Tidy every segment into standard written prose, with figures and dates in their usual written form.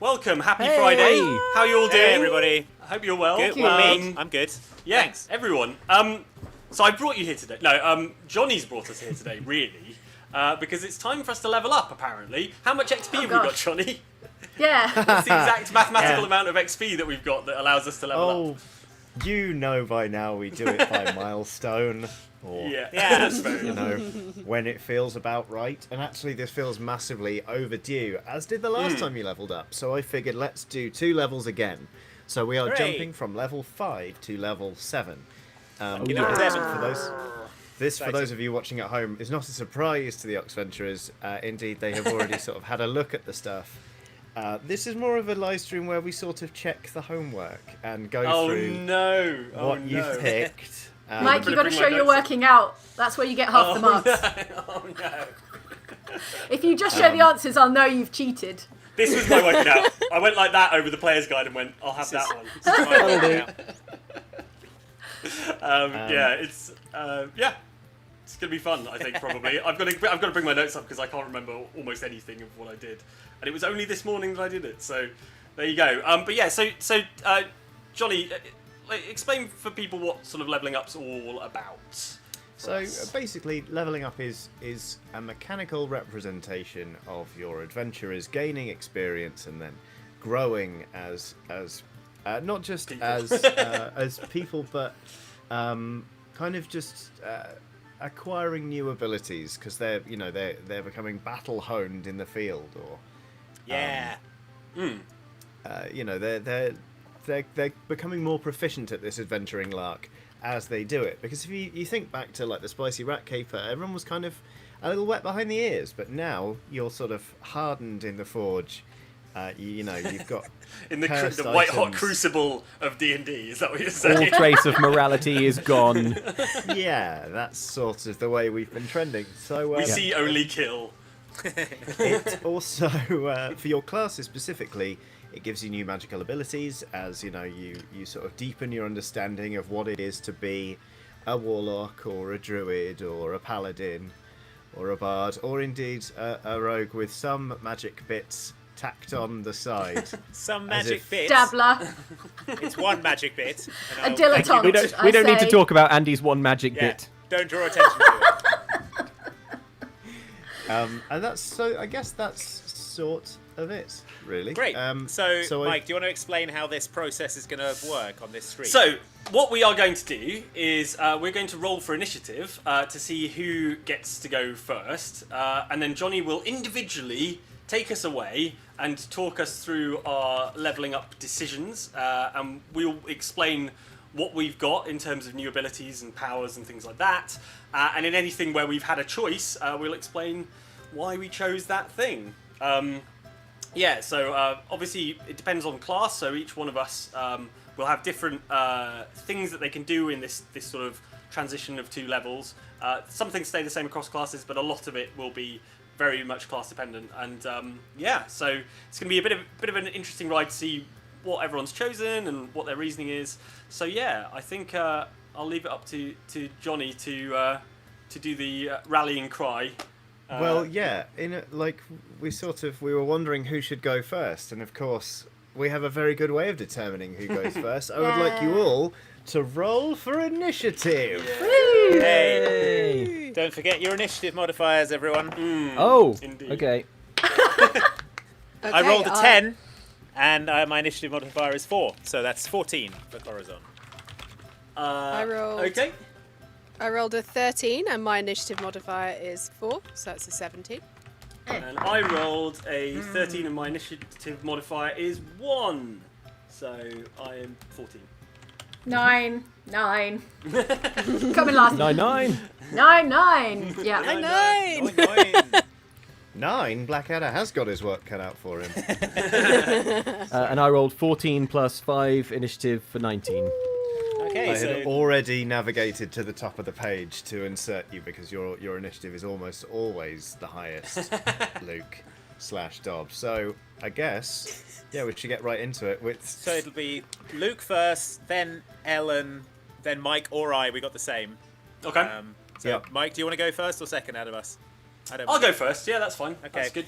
welcome. Happy Friday. How are you all doing? Hey, everybody. I hope you're well. Good. Me. I'm good. Yeah, Thanks. everyone. So I brought you here today. No, Johnny's brought us here today, really, because it's time for us to level up, apparently. How much XP have we got, Johnny? Yeah. What's the exact mathematical amount of XP that we've got that allows us to level up? You know by now we do it by milestone. Or, that's very you know, when it feels about right. And actually this feels massively overdue, as did the last time you leveled up. So I figured let's do 2 levels again. So we are jumping from level 5 to level 7. For those of you watching at home, is not a surprise to the Oxventurers. Indeed, they have already sort of had a look at the stuff. This is more of a live stream where we sort of check the homework and go through what you've picked. Mike, you've got to show you're working out. That's where you get half the marks. No. If you just show the answers, I'll know you've cheated. This was my working out. I went like that over the player's guide and went, I'll have that one. It's gonna be fun. I think probably. I've got to bring my notes up because I can't remember almost anything of what I did, and it was only this morning that I did it. So there you go. So Johnny, explain for people what sort of leveling up's all about. So basically, leveling up is a mechanical representation of your adventurers gaining experience and then growing as not just people. as people, but kind of just acquiring new abilities because they're becoming battle honed in the field, or they're becoming more proficient at this adventuring lark as they do it. Because if you think back to like the Spicy Rat Caper, everyone was kind of a little wet behind the ears, but now you're sort of hardened in the forge. You've got in the white hot crucible of D&D. Is that what you're saying? All trace of morality is gone. Yeah, that's sort of the way we've been trending. So we see only kill. It also, for your classes specifically, it gives you new magical abilities as you sort of deepen your understanding of what it is to be a warlock or a druid or a paladin or a bard or indeed a rogue with some magic bits tacked on the side. Some magic bits. Dabbler. It's one magic bit. A dilettante. We don't need to talk about Andy's one magic bit. Don't draw attention to it. And that's so. I guess that's sort of it, really. Great. So Mike, do you want to explain how this process is going to work on this stream? So, what we are going to do is we're going to roll for initiative to see who gets to go first, and then Johnny will individually take us away and talk us through our leveling up decisions, and we'll explain what we've got in terms of new abilities and powers and things like that. And in anything where we've had a choice, we'll explain why we chose that thing. Obviously it depends on class, so each one of us will have different things that they can do in this sort of transition of 2 levels. Some things stay the same across classes, but a lot of it will be very much class dependent. And so it's going to be a bit of an interesting ride to see what everyone's chosen and what their reasoning is. So I think I'll leave it up to Johnny to do the rallying cry. We were wondering who should go first, and of course we have a very good way of determining who goes first. I would like you all to roll for initiative. Hey! Don't forget your initiative modifiers, everyone. Indeed. Okay. I rolled a 10, and my initiative modifier is 4, so that's 14 for Corazon. I rolled a 13, and my initiative modifier is 4, so that's a 17. And I rolled a 13, and my initiative modifier is 1, so I am 14. 9. Coming last. 9. Yeah. 9. 9. Blackadder has got his work cut out for him. And I rolled 14 plus 5 initiative for 19. Okay, I had already navigated to the top of the page to insert you because your initiative is almost always the highest, Luke/Dob. So I guess, we should get right into it. So it'll be Luke first, then Ellen, then Mike or I. We got the same. Okay. Mike, do you want to go first or second out of us? I'll go first. Yeah, that's fine. Okay. That's good.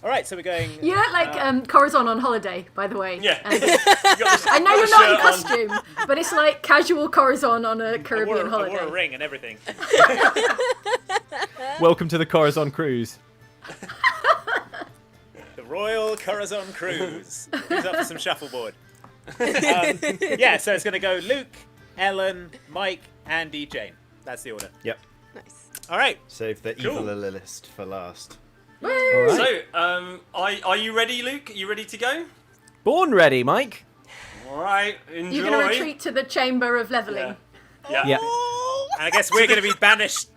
All right, so we're going. You look like Corazon on holiday, by the way. Yeah. Andy. I I know you're not in costume, but it's like casual Corazon on a Caribbean I holiday. wore a ring and everything. Welcome to the Corazon Cruise. The Royal Corazon Cruise. Who's up for some shuffleboard? Yeah, so it's going to go Luke, Ellen, Mike, Andy, Jane. That's the order. Yep. Nice. All right. Save the Cool. evil list for last. All right. So, are you ready, Luke? Are you ready to go? Born ready, Mike. All right, enjoy. You're going to retreat to the chamber of leveling. Yeah. Yeah. And I guess we're going to be banished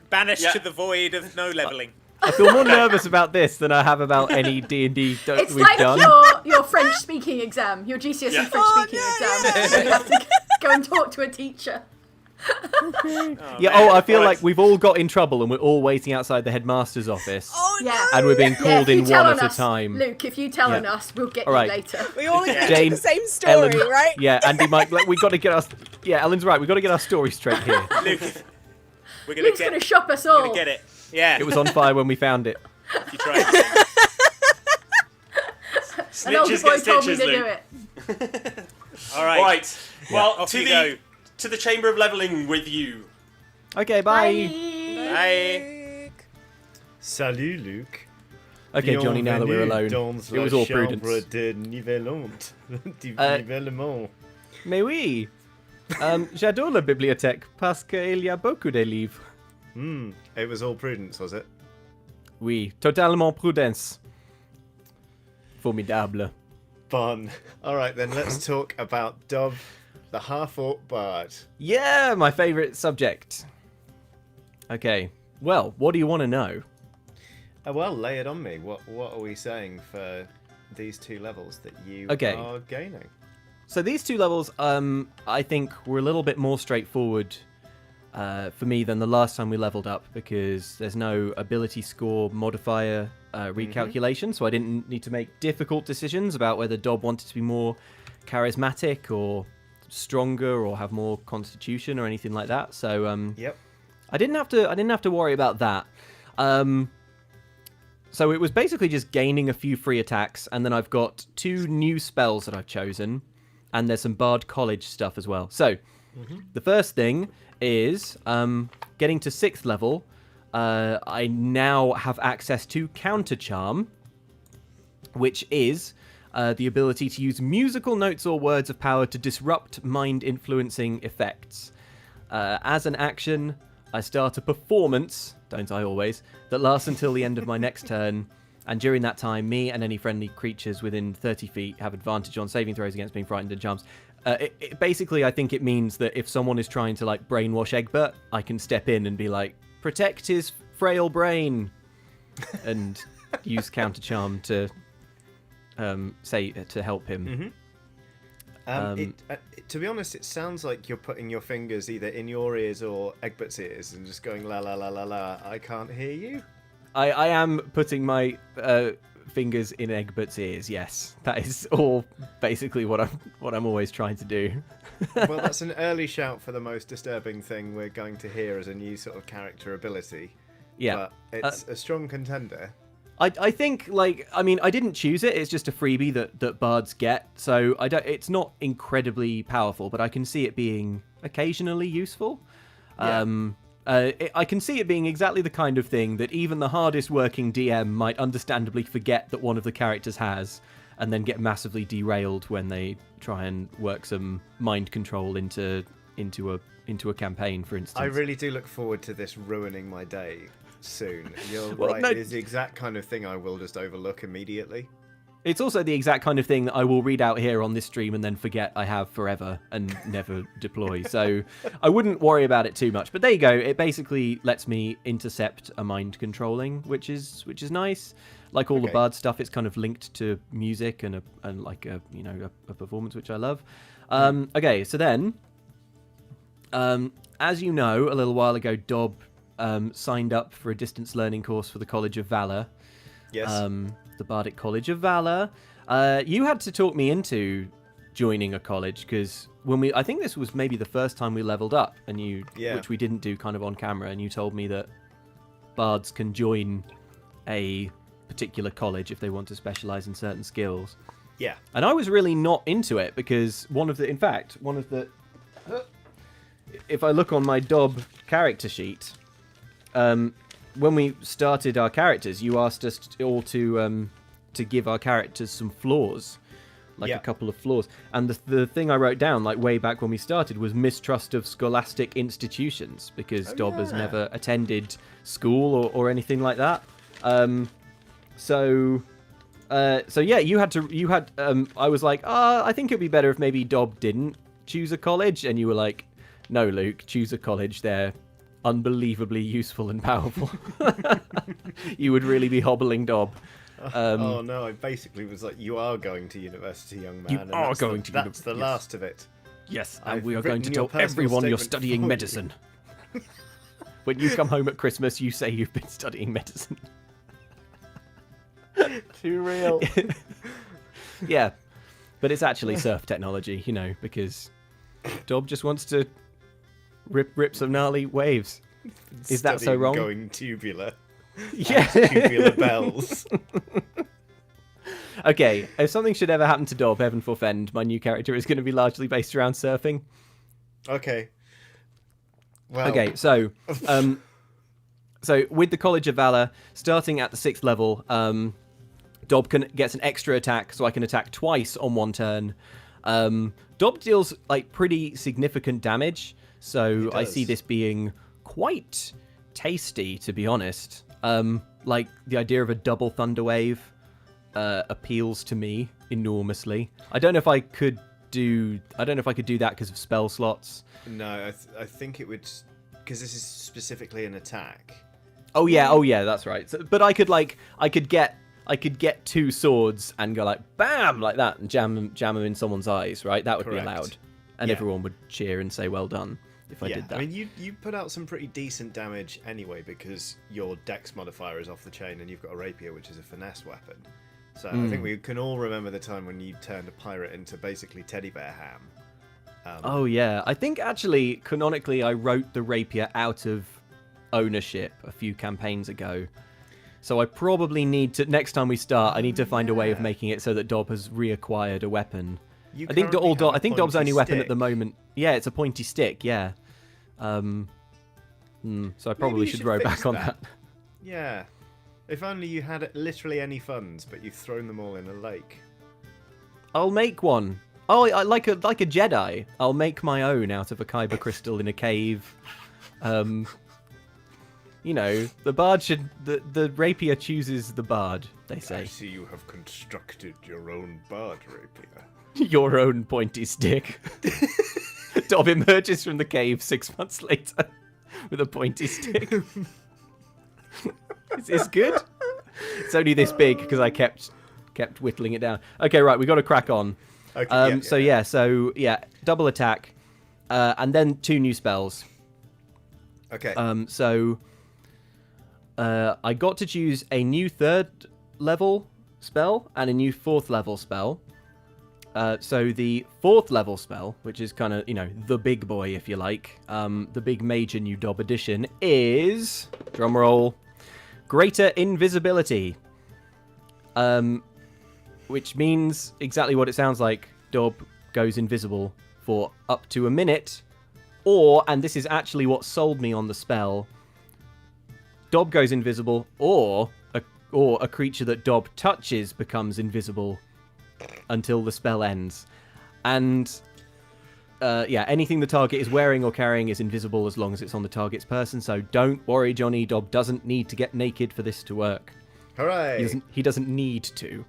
Yeah. to the void of no leveling. I feel more nervous about this than I have about any D&D It's we've like done. your French speaking exam, your GCSE Yeah. French speaking exam. So you have to go and talk to a teacher. I feel Right. like we've all got in trouble and we're all waiting outside the headmaster's office. Oh Yeah. And we're being Yeah, called if you in tell one on at a us, time. Luke, if you tell on Yeah. us, we'll get All right. you later. We all get Jane, the same story, Ellen, right? Yeah, Andy, Mike, we got to get us. Yeah, Ellen's right. We got to get our story straight here. Luke, we're going Luke's going to shop us all. to get it. Yeah. It was on fire when we found it. You tried. An older Snitches boy get told me stitches, to do Luke. it. All right. Right. Well, Off to you the go. to the chamber of leveling with you. Okay, bye. Bye. Salut, Luke. Okay, Johnny, now that we're alone. Dans It was la all chambre Prudence. de nivellante. Du Uh, nivellement. Mais oui. J'adore la bibliothèque parce qu'il y a beaucoup de livres. It was all Prudence, was it? Oui, totalement Prudence. Formidable. Fun. All right, then let's talk about Dov, the half-orc bard. Yeah, my favourite subject. Okay, well, what do you want to know? Well, lay it on me. What are we saying for these two levels that you Okay. are gaining? So these two levels, I think, were a little bit more straightforward for me than the last time we leveled up because there's no ability score modifier recalculation, so I didn't need to make difficult decisions about whether Dob wanted to be more charismatic or stronger or have more constitution or anything like that. So Yep. I didn't have to worry about that. So it was basically just gaining a few free attacks, and then I've got 2 new spells that I've chosen, and there's some Bard College stuff as well. So the first thing is getting to 6th level. I now have access to Counter Charm, which is the ability to use musical notes or words of power to disrupt mind-influencing effects. As an action, I start a performance, don't I always, that lasts until the end of my next turn, and during that time, me and any friendly creatures within 30 feet have advantage on saving throws against being frightened and charms. Basically, I think it means that if someone is trying to like brainwash Egbert, I can step in and be like, protect his frail brain, and use Counter Charm to to help him. To be honest, it sounds like you're putting your fingers either in your ears or Egbert's ears and just going la la la la la. I can't hear you. I am putting my fingers in Egbert's ears. Yes, that is all basically what I'm always trying to do. Well, that's an early shout for the most disturbing thing we're going to hear as a new sort of character ability. Yeah, But it's a strong contender. I think I didn't choose it. It's just a freebie that bards get, so it's not incredibly powerful, but I can see it being occasionally useful. Yeah. I can see it being exactly the kind of thing that even the hardest working DM might understandably forget that one of the characters has, and then get massively derailed when they try and work some mind control into a campaign, for instance. I really do look forward to this ruining my day soon. You're Well, right. no- It's the exact kind of thing I will just overlook immediately. It's also the exact kind of thing that I will read out here on this stream and then forget I have forever and never deploy. So I wouldn't worry about it too much. But there you go. It basically lets me intercept a mind controlling, which is nice. Like all the Okay. bard stuff, it's kind of linked to music and a performance, which I love. Okay, so then, as you know, a little while ago, Dob signed up for a distance learning course for the College of Valor. Yes. The Bardic College of Valor. You had to talk me into joining a college because I think this was maybe the first time we leveled up, and which we didn't do kind of on camera, and you told me that bards can join a particular college if they want to specialize in certain skills. Yeah. And I was really not into it because if I look on my Dob character sheet, when we started our characters, you asked us all to give our characters some flaws, like a couple of flaws. And the thing I wrote down, like way back when we started, was mistrust of scholastic institutions, because Dob has never attended school or anything like that. So yeah, you had. I was like, I think it'd be better if maybe Dob didn't choose a college, and you were like, no, Luke, choose a college. They're unbelievably useful and powerful. You would really be hobbling Dob. Oh no, I basically was like, you are going to university, young man. You are going to university. That's the last of it. Yes, and we are going to tell everyone you're studying medicine. When you come home at Christmas, you say you've been studying medicine. Too real. Yeah, but it's actually surf technology, because Dob just wants to rip some gnarly waves. Is that so wrong? Going tubular. Yeah. Tubular bells. Okay, if something should ever happen to Dob, heaven forfend, my new character is going to be largely based around surfing. Okay. Well. Okay, so with the College of Valor, starting at the 6th level, Dob gets an extra attack, so I can attack twice on one turn. Dob deals like pretty significant damage, so I see this being quite tasty, to be honest. Like the idea of a double thunder wave appeals to me enormously. I don't know if I could do that because of spell slots. No, I think it would, because this is specifically an attack. Oh yeah, that's right. So, but I could get 2 swords and go like bam like that and jam them in someone's eyes, right? That would Correct. be allowed, and everyone would cheer and say well done if I did that. I mean, you put out some pretty decent damage anyway, because your dex modifier is off the chain and you've got a rapier, which is a finesse weapon. So I think we can all remember the time when you turned a pirate into basically teddy bear ham. Oh yeah, I think actually canonically I wrote the rapier out of ownership a few campaigns ago. So I probably need to, next time we start, I need to find a way of making it so that Dob has reacquired a weapon. I think Dob's only weapon at the moment. Yeah, it's a pointy stick. Yeah. So I probably should row back on that. Yeah. If only you had literally any funds, but you've thrown them all in a lake. I'll make one. Oh, I like a Jedi. I'll make my own out of a kyber crystal in a cave. The bard should. The rapier chooses the bard, they say. I see you have constructed your own bard rapier. Your own pointy stick. Dob emerges from the cave 6 months later with a pointy stick. Is this good? It's only this big because I kept whittling it down. Okay, right, we got to crack on. Okay, double attack, and then 2 new spells. Okay. I got to choose a new 3rd level spell and a new 4th level spell. So the 4th level spell, which is kind of, the big boy, if you like, the big major new Dob edition, is, drumroll, Greater Invisibility. Which means exactly what it sounds like. Dob goes invisible for up to a minute. Or, and this is actually what sold me on the spell, Dob goes invisible, or a creature that Dob touches becomes invisible until the spell ends. And anything the target is wearing or carrying is invisible as long as it's on the target's person. So don't worry, Johnny. Dob doesn't need to get naked for this to work. Hooray! He doesn't need to.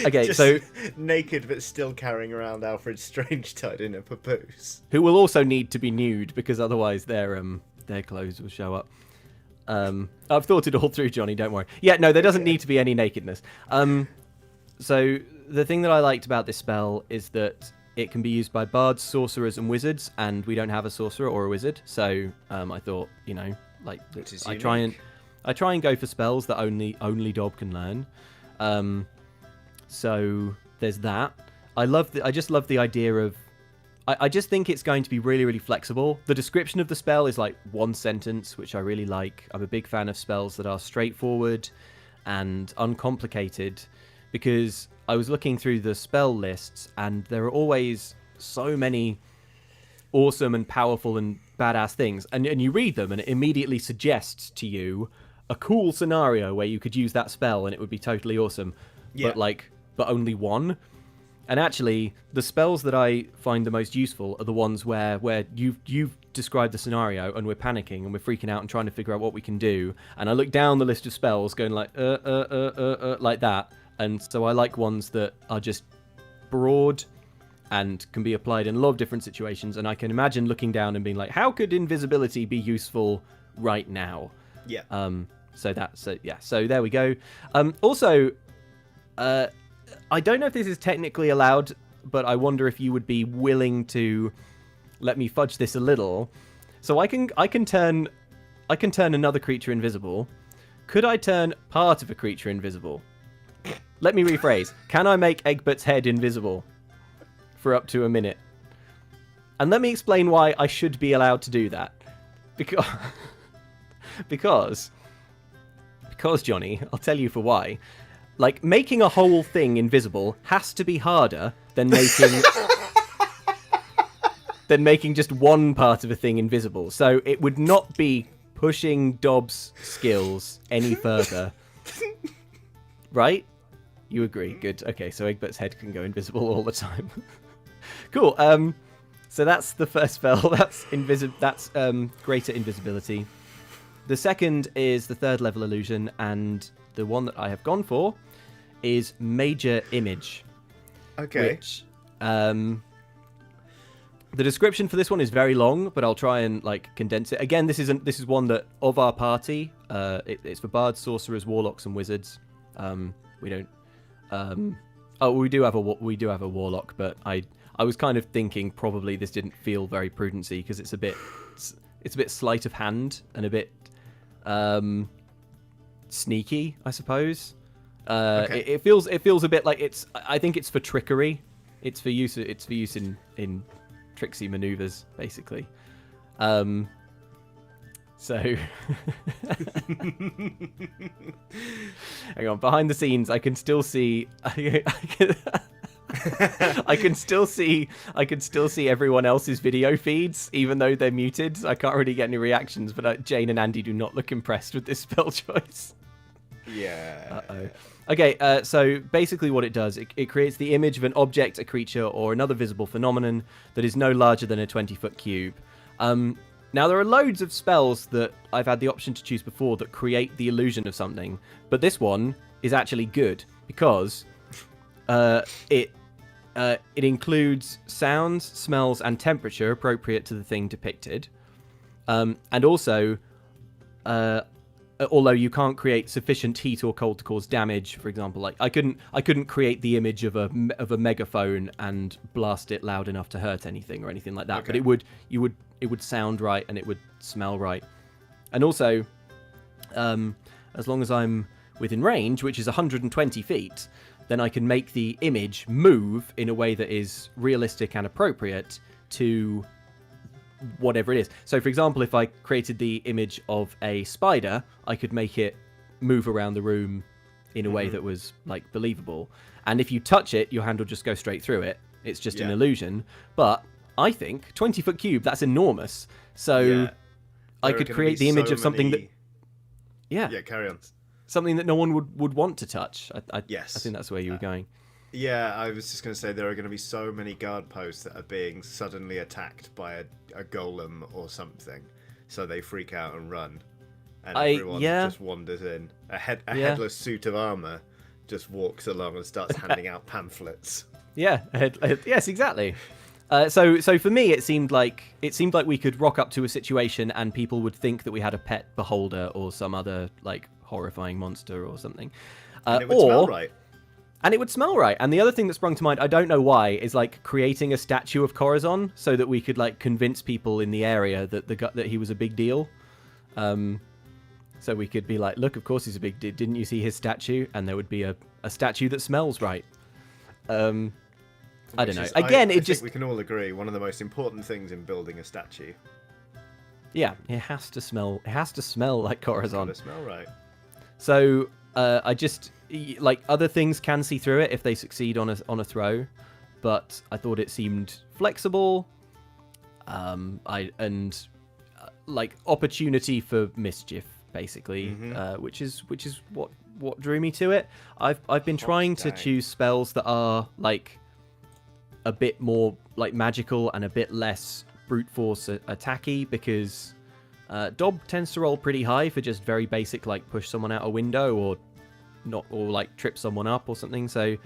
Okay, just so naked but still carrying around Alfred Strange tied in a papoose. Who will also need to be nude because otherwise their clothes will show up. I've thought it all through, Johnny. Don't worry. Yeah, no, there doesn't need to be any nakedness. So the thing that I liked about this spell is that it can be used by bards, sorcerers, and wizards, and we don't have a sorcerer or a wizard. So I thought, I try and go for spells that only Dob can learn. So there's that. I just love the idea of I just think it's going to be really, really flexible. The description of the spell is like one sentence, which I really like. I'm a big fan of spells that are straightforward and uncomplicated, because I was looking through the spell lists and there are always so many awesome and powerful and badass things. And you read them and it immediately suggests to you a cool scenario where you could use that spell and it would be totally awesome. Yeah. But only one. And actually, the spells that I find the most useful are the ones where you've described the scenario and we're panicking and we're freaking out and trying to figure out what we can do. And I look down the list of spells going like, like that. And so I like ones that are just broad and can be applied in a lot of different situations. And I can imagine looking down and being like, how could invisibility be useful right now? Yeah. So there we go. Also, I don't know if this is technically allowed, but I wonder if you would be willing to let me fudge this a little. So I can turn another creature invisible. Could I turn part of a creature invisible? Let me rephrase. Can I make Egbert's head invisible for up to a minute? And let me explain why I should be allowed to do that. Because Johnny, I'll tell you for why. Like, making a whole thing invisible has to be harder than making just one part of a thing invisible. So it would not be pushing Dobbs' skills any further. Right? You agree. Good. Okay, so Egbert's head can go invisible all the time. Cool. So that's the first spell. That's greater invisibility. The second is the third level illusion, and the one that I have gone for is Major Image. Okay. Which, the description for this one is very long, but I'll try and condense it. Again, this is one that of our party. It's for bards, sorcerers, warlocks, and wizards. We don't. We do have a warlock, but I was kind of thinking probably this didn't feel very prudency because it's a bit sleight of hand and a bit sneaky, I suppose. Okay. It feels a bit like it's. I think it's for trickery. It's for use in tricksy maneuvers, basically. So, hang on. Behind the scenes, I can still see. I can still see everyone else's video feeds, even though they're muted. I can't really get any reactions, but Jane and Andy do not look impressed with this spell choice. Yeah. Uh-oh. Okay, so basically what it does, it creates the image of an object, a creature, or another visible phenomenon that is no larger than a 20-foot cube. Now, there are loads of spells that I've had the option to choose before that create the illusion of something, but this one is actually good because it includes sounds, smells, and temperature appropriate to the thing depicted. And also, although you can't create sufficient heat or cold to cause damage, for example, like I couldn't create the image of a megaphone and blast it loud enough to hurt anything or anything like that. Okay. But it would sound right and it would smell right. And also, as long as I'm within range, which is 120 feet, then I can make the image move in a way that is realistic and appropriate to whatever it is. So, for example, if I created the image of a spider, I could make it move around the room in a way that was believable. And if you touch it, your hand will just go straight through it. It's just an illusion. But I think 20-foot cube, that's enormous. So I could create the image of something that... Yeah, carry on. Something that no one would want to touch. Yes. I think that's where you were going. Yeah, I was just going to say there are going to be so many guard posts that are being suddenly attacked by a golem or something, so they freak out and run, and everyone just wanders in. A headless suit of armor just walks along and starts handing out pamphlets. Yeah, yes, exactly. So for me, it seemed like we could rock up to a situation and people would think that we had a pet beholder or some other horrifying monster or something, and it would smell right. And it would smell right. And the other thing that sprung to mind, I don't know why, is creating a statue of Corazon so that we could convince people in the area that he was a big deal. So we could be like, look, of course he's a big deal. Didn't you see his statue? And there would be a statue that smells right. I don't know. Which is, Again, I it just think we can all agree one of the most important things in building a statue. yeah, it has to smell. It has to smell like Corazon. Gotta smell right. So I just like other things can see through it if they succeed on a throw, but I thought it seemed flexible. Like opportunity for mischief, basically, which is what drew me to it. I've been trying to choose spells that are like a bit more like magical and a bit less brute force attacky, because Dob tends to roll pretty high for just very basic like push someone out a window or like trip someone up or something. So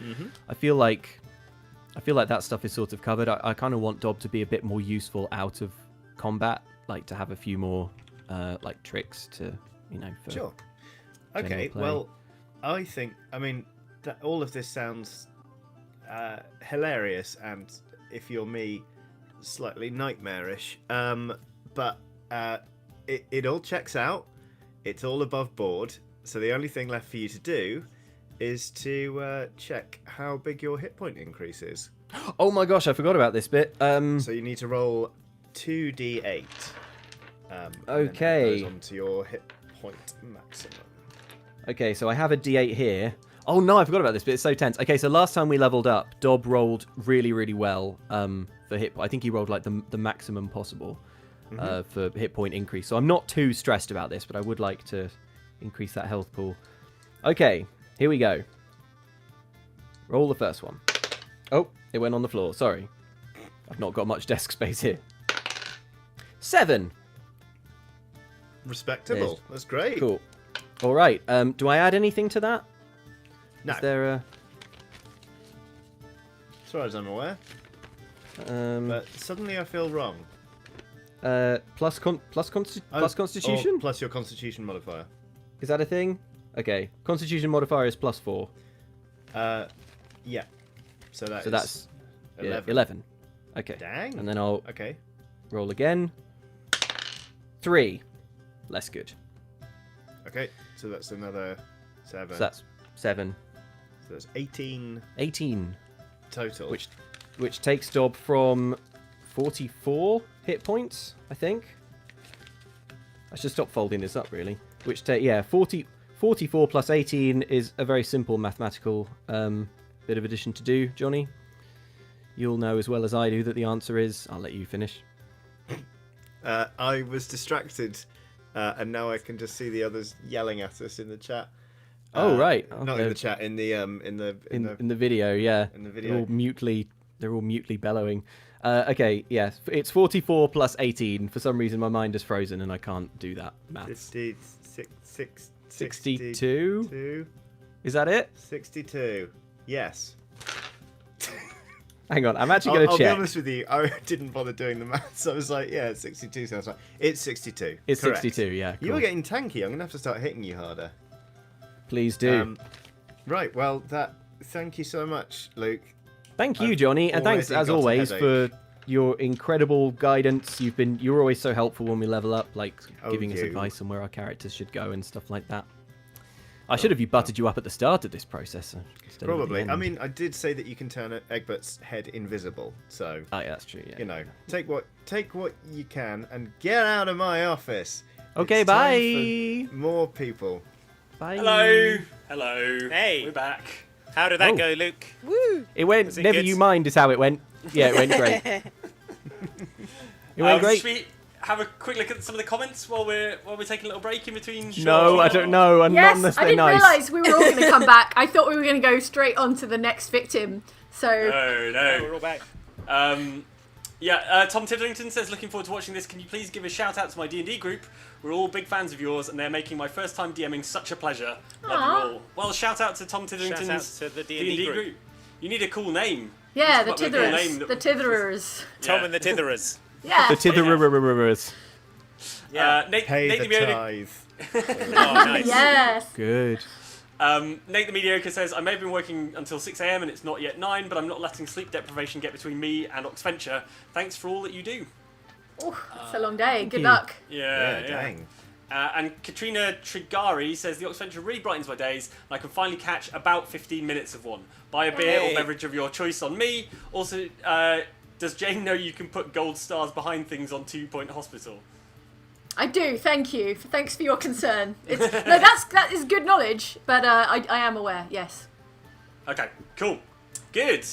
I feel like that stuff is sort of covered. I kind of want Dob to be a bit more useful out of combat, like to have a few more like tricks to for Sure. Okay. play. Well, I mean that all of this sounds hilarious, and if you're me, slightly nightmarish. But it all checks out. It's all above board. So the only thing left for you to do is to check how big your hit point increase is. Oh my gosh, I forgot about this bit. So you need to roll 2d8. Okay. And that goes onto your hit point maximum. Okay, so I have a D8 here. Oh no, I forgot about this bit. It's so tense. Okay, so last time we leveled up, Dob rolled really, really well for hit. I think he rolled like the maximum possible for hit point increase. So I'm not too stressed about this, but I would like to increase that health pool. Okay, here we go. Roll the first one. Oh, it went on the floor. Sorry. I've not got much desk space here. 7. Respectable. That's great. Cool. All right. Do I add anything to that? No. Is there a... As far as I'm aware. But suddenly I feel wrong. Plus constitution? Plus your constitution modifier. Is that a thing? Okay. Constitution modifier is +4. Yeah. So So that's that's 11. 11. Okay. Dang. And then I'll Okay. roll again. 3. Less good. Okay. So that's another 7. So that's 7. So that's 18 18. total. Which takes Dob from 44 hit points, I think. I should stop folding this up, really. 44 plus 18 is a very simple mathematical bit of addition to do, Johnny. You'll know as well as I do that the answer is... I'll let you finish. I was distracted, and now I can just see the others yelling at us in the chat. Oh right, Not in the chat, in the video, yeah. In the video. They're all mutely bellowing. Okay, yes, it's 44 plus 18. For some reason, my mind is frozen and I can't do that maths. 62. Is that it? 62. Yes. Hang on, I'm actually going to I'll check. be honest with you, I didn't bother doing the maths. I was like, yeah, it's 62 sounds right. It's 62. It's Correct. 62, yeah. Cool. You were getting tanky. I'm going to have to start hitting you harder. Please do. Right, well, thank you so much, Luke. Thank you, Johnny, and thanks as already got a always headache. for your incredible guidance. You're always so helpful when we level up, like giving us you. advice on where our characters should go and stuff like that. I should have butted you up at the start of this process. Instead of at the Probably. end. I mean, I did say that you can turn Egbert's head invisible, so Oh, yeah, that's true. Yeah. take what you can and get out of my office. Okay, It's time bye. for more people. Bye. Hello. Hey. We're back. How did that Oh. go, Luke? Woo! It went. Was it Never good? you mind is how it went. Yeah, it went great. It went great. Should we have a quick look at some of the comments while we're taking a little break in between? No, I don't know. Not Yes, unless I they're didn't nice. realise we were all going to come back. I thought we were going to go straight on to the next victim. So No. We're all back. Tom Titherington says, looking forward to watching this. Can you please give a shout out to my D&D group? We're all big fans of yours, and they're making my first time DMing such a pleasure. Love you all. Well, shout out to Tom Titherington's Shout out to the D&D group. You need a cool name. yeah, the Just come up with a cool name Titherers. that- The Titherers. Tom Yeah. and the Titherers. Yeah. The Titherers. Yeah. Nate Pay the the Mediocre. tithe. Oh, nice. Yes. Good. Nate the Mediocre says, I may have been working until 6 a.m. and it's not yet 9, but I'm not letting sleep deprivation get between me and Oxventure. Thanks for all that you do. Oh, it's a long day. Good you. luck. Yeah. Dang. And Katrina Trigari says the Oxventure really brightens my days, and I can finally catch about 15 minutes of one. Buy a beer or beverage of your choice on me. Also, does Jane know you can put gold stars behind things on 2 Point Hospital? I do. Thank you. Thanks for your concern. That is good knowledge, but I am aware. Yes. Okay. Cool. Good.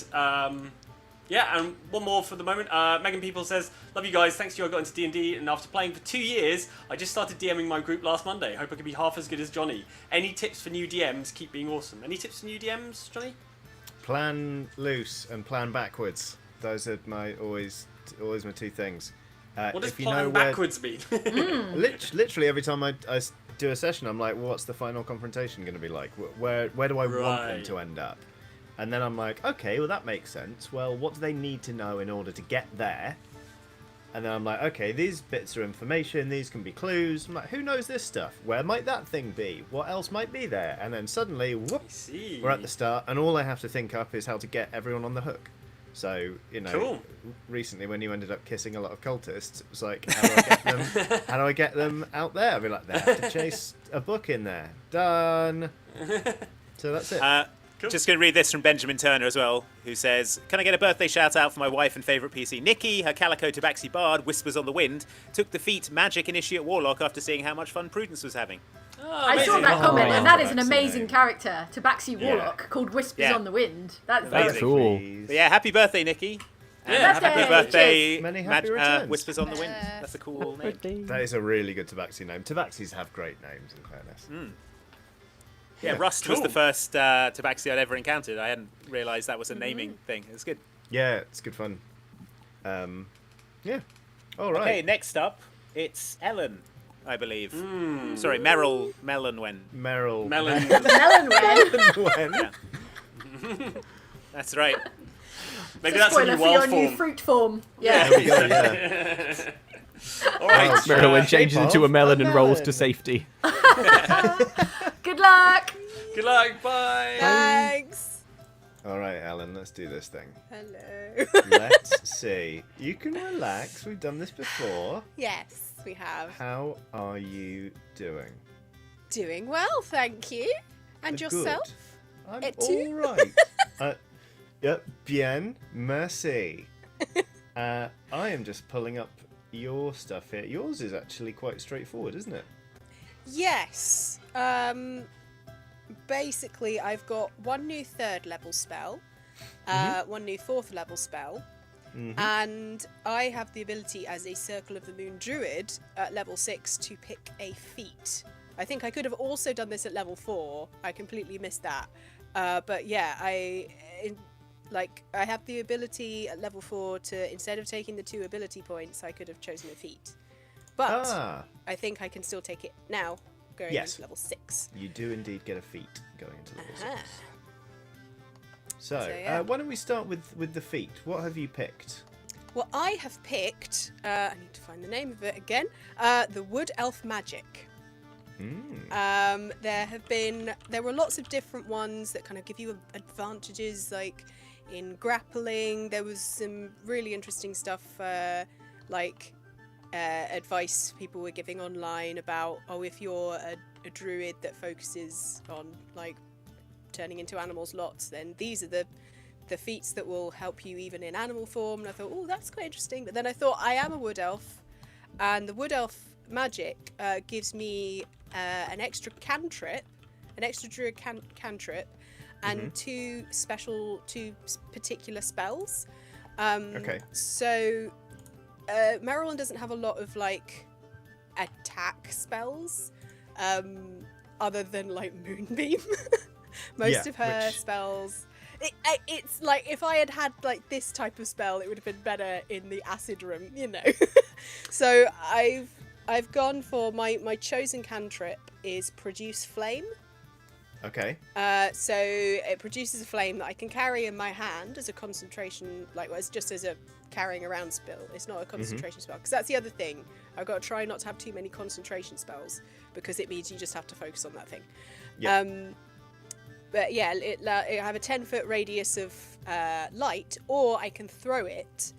Yeah, and one more for the moment. Megan People says, love you guys, thanks to you I got into D&D, and after playing for 2 years, I just started DMing my group last Monday. Hope I can be half as good as Johnny. Any tips for new DMs? Keep being awesome. Any tips for new DMs, Johnny? Plan loose and plan backwards. Those are always my two things. What does plan backwards mean? Literally every time I do a session, I'm like, well, what's the final confrontation going to be like? Where do I want them to end up? And then I'm like, okay, well, that makes sense. Well, what do they need to know in order to get there? And then I'm like, okay, these bits are information. These can be clues. I'm like, who knows this stuff? Where might that thing be? What else might be there? And then suddenly, whoops, we're at the start. And all I have to think up is how to get everyone on the hook. So, recently when you ended up kissing a lot of cultists, it was like, how do I get them out there? I'd be like, they have to chase a book in there. Done. So that's it. Cool. Just going to read this from Benjamin Turner as well, who says, can I get a birthday shout out for my wife and favourite PC, Nikki? Her Calico Tabaxi Bard, Whispers on the Wind, took the feat Magic Initiate Warlock after seeing how much fun Prudence was having. I saw that comment, and that is an amazing character, Tabaxi Warlock, called Whispers on the Wind. That's cool. But yeah, happy birthday, Nikki. Happy birthday, Many happy returns. Whispers on the Wind. That's a cool name. That is a really good Tabaxi name. Tabaxis have great names, in fairness. Yeah, Rust was the first Tabaxi I'd ever encountered. I hadn't realised that was a naming thing. It was good. Yeah, it's good fun. Yeah. All right. Okay, next up, it's Ellen, I believe. Sorry, Merilwen. Meryl. Merilwen. Yeah. That's right. Maybe that's a spoiler new for your wild new form. fruit form. Yeah. There we go, yeah. All right. Merilwen changes shape into a of melon and rolls melon. to safety. Good luck. Good luck. Bye. Thanks. All right, Alan, let's do this thing. Hello. Let's see. You can relax. We've done this before. Yes, we have. How are you doing? Doing well, thank you. And Good. yourself? I'm Et tu? all right. Bien, merci. I am just pulling up your stuff here. Yours is actually quite straightforward, isn't it? Yes. Basically, I've got one new 3rd level spell, one new 4th level spell, and I have the ability as a Circle of the Moon Druid at level 6 to pick a feat. I think I could have also done this at level 4. I completely missed that. But yeah, I have the ability at level 4 to, instead of taking the 2 ability points, I could have chosen a feat. But I think I can still take it now, going into level 6. You do indeed get a feat going into level 6. So yeah. why don't we start with the feat? What have you picked? Well, I have picked, I need to find the name of it again, the Wood Elf Magic. There were lots of different ones that kind of give you advantages, like in grappling. There was some really interesting stuff, advice people were giving online about, if you're a druid that focuses on turning into animals lots, then these are the feats that will help you even in animal form. And I thought, that's quite interesting. But then I thought, I am a wood elf, and the wood elf magic gives me an extra cantrip, an extra druid cantrip, and two particular spells. Okay. So Merilwen doesn't have a lot of attack spells, other than Moonbeam. Most of her spells. It's if I had this type of spell, it would have been better in the acid room, So I've gone for my chosen cantrip is Produce Flame. Okay. So it produces a flame that I can carry in my hand as a concentration, it's just as a carrying around spell. It's not a concentration spell, because that's the other thing. I've got to try not to have too many concentration spells, because it means you just have to focus on that thing. Yeah. But yeah, it have a 10-foot radius of light, or I can throw it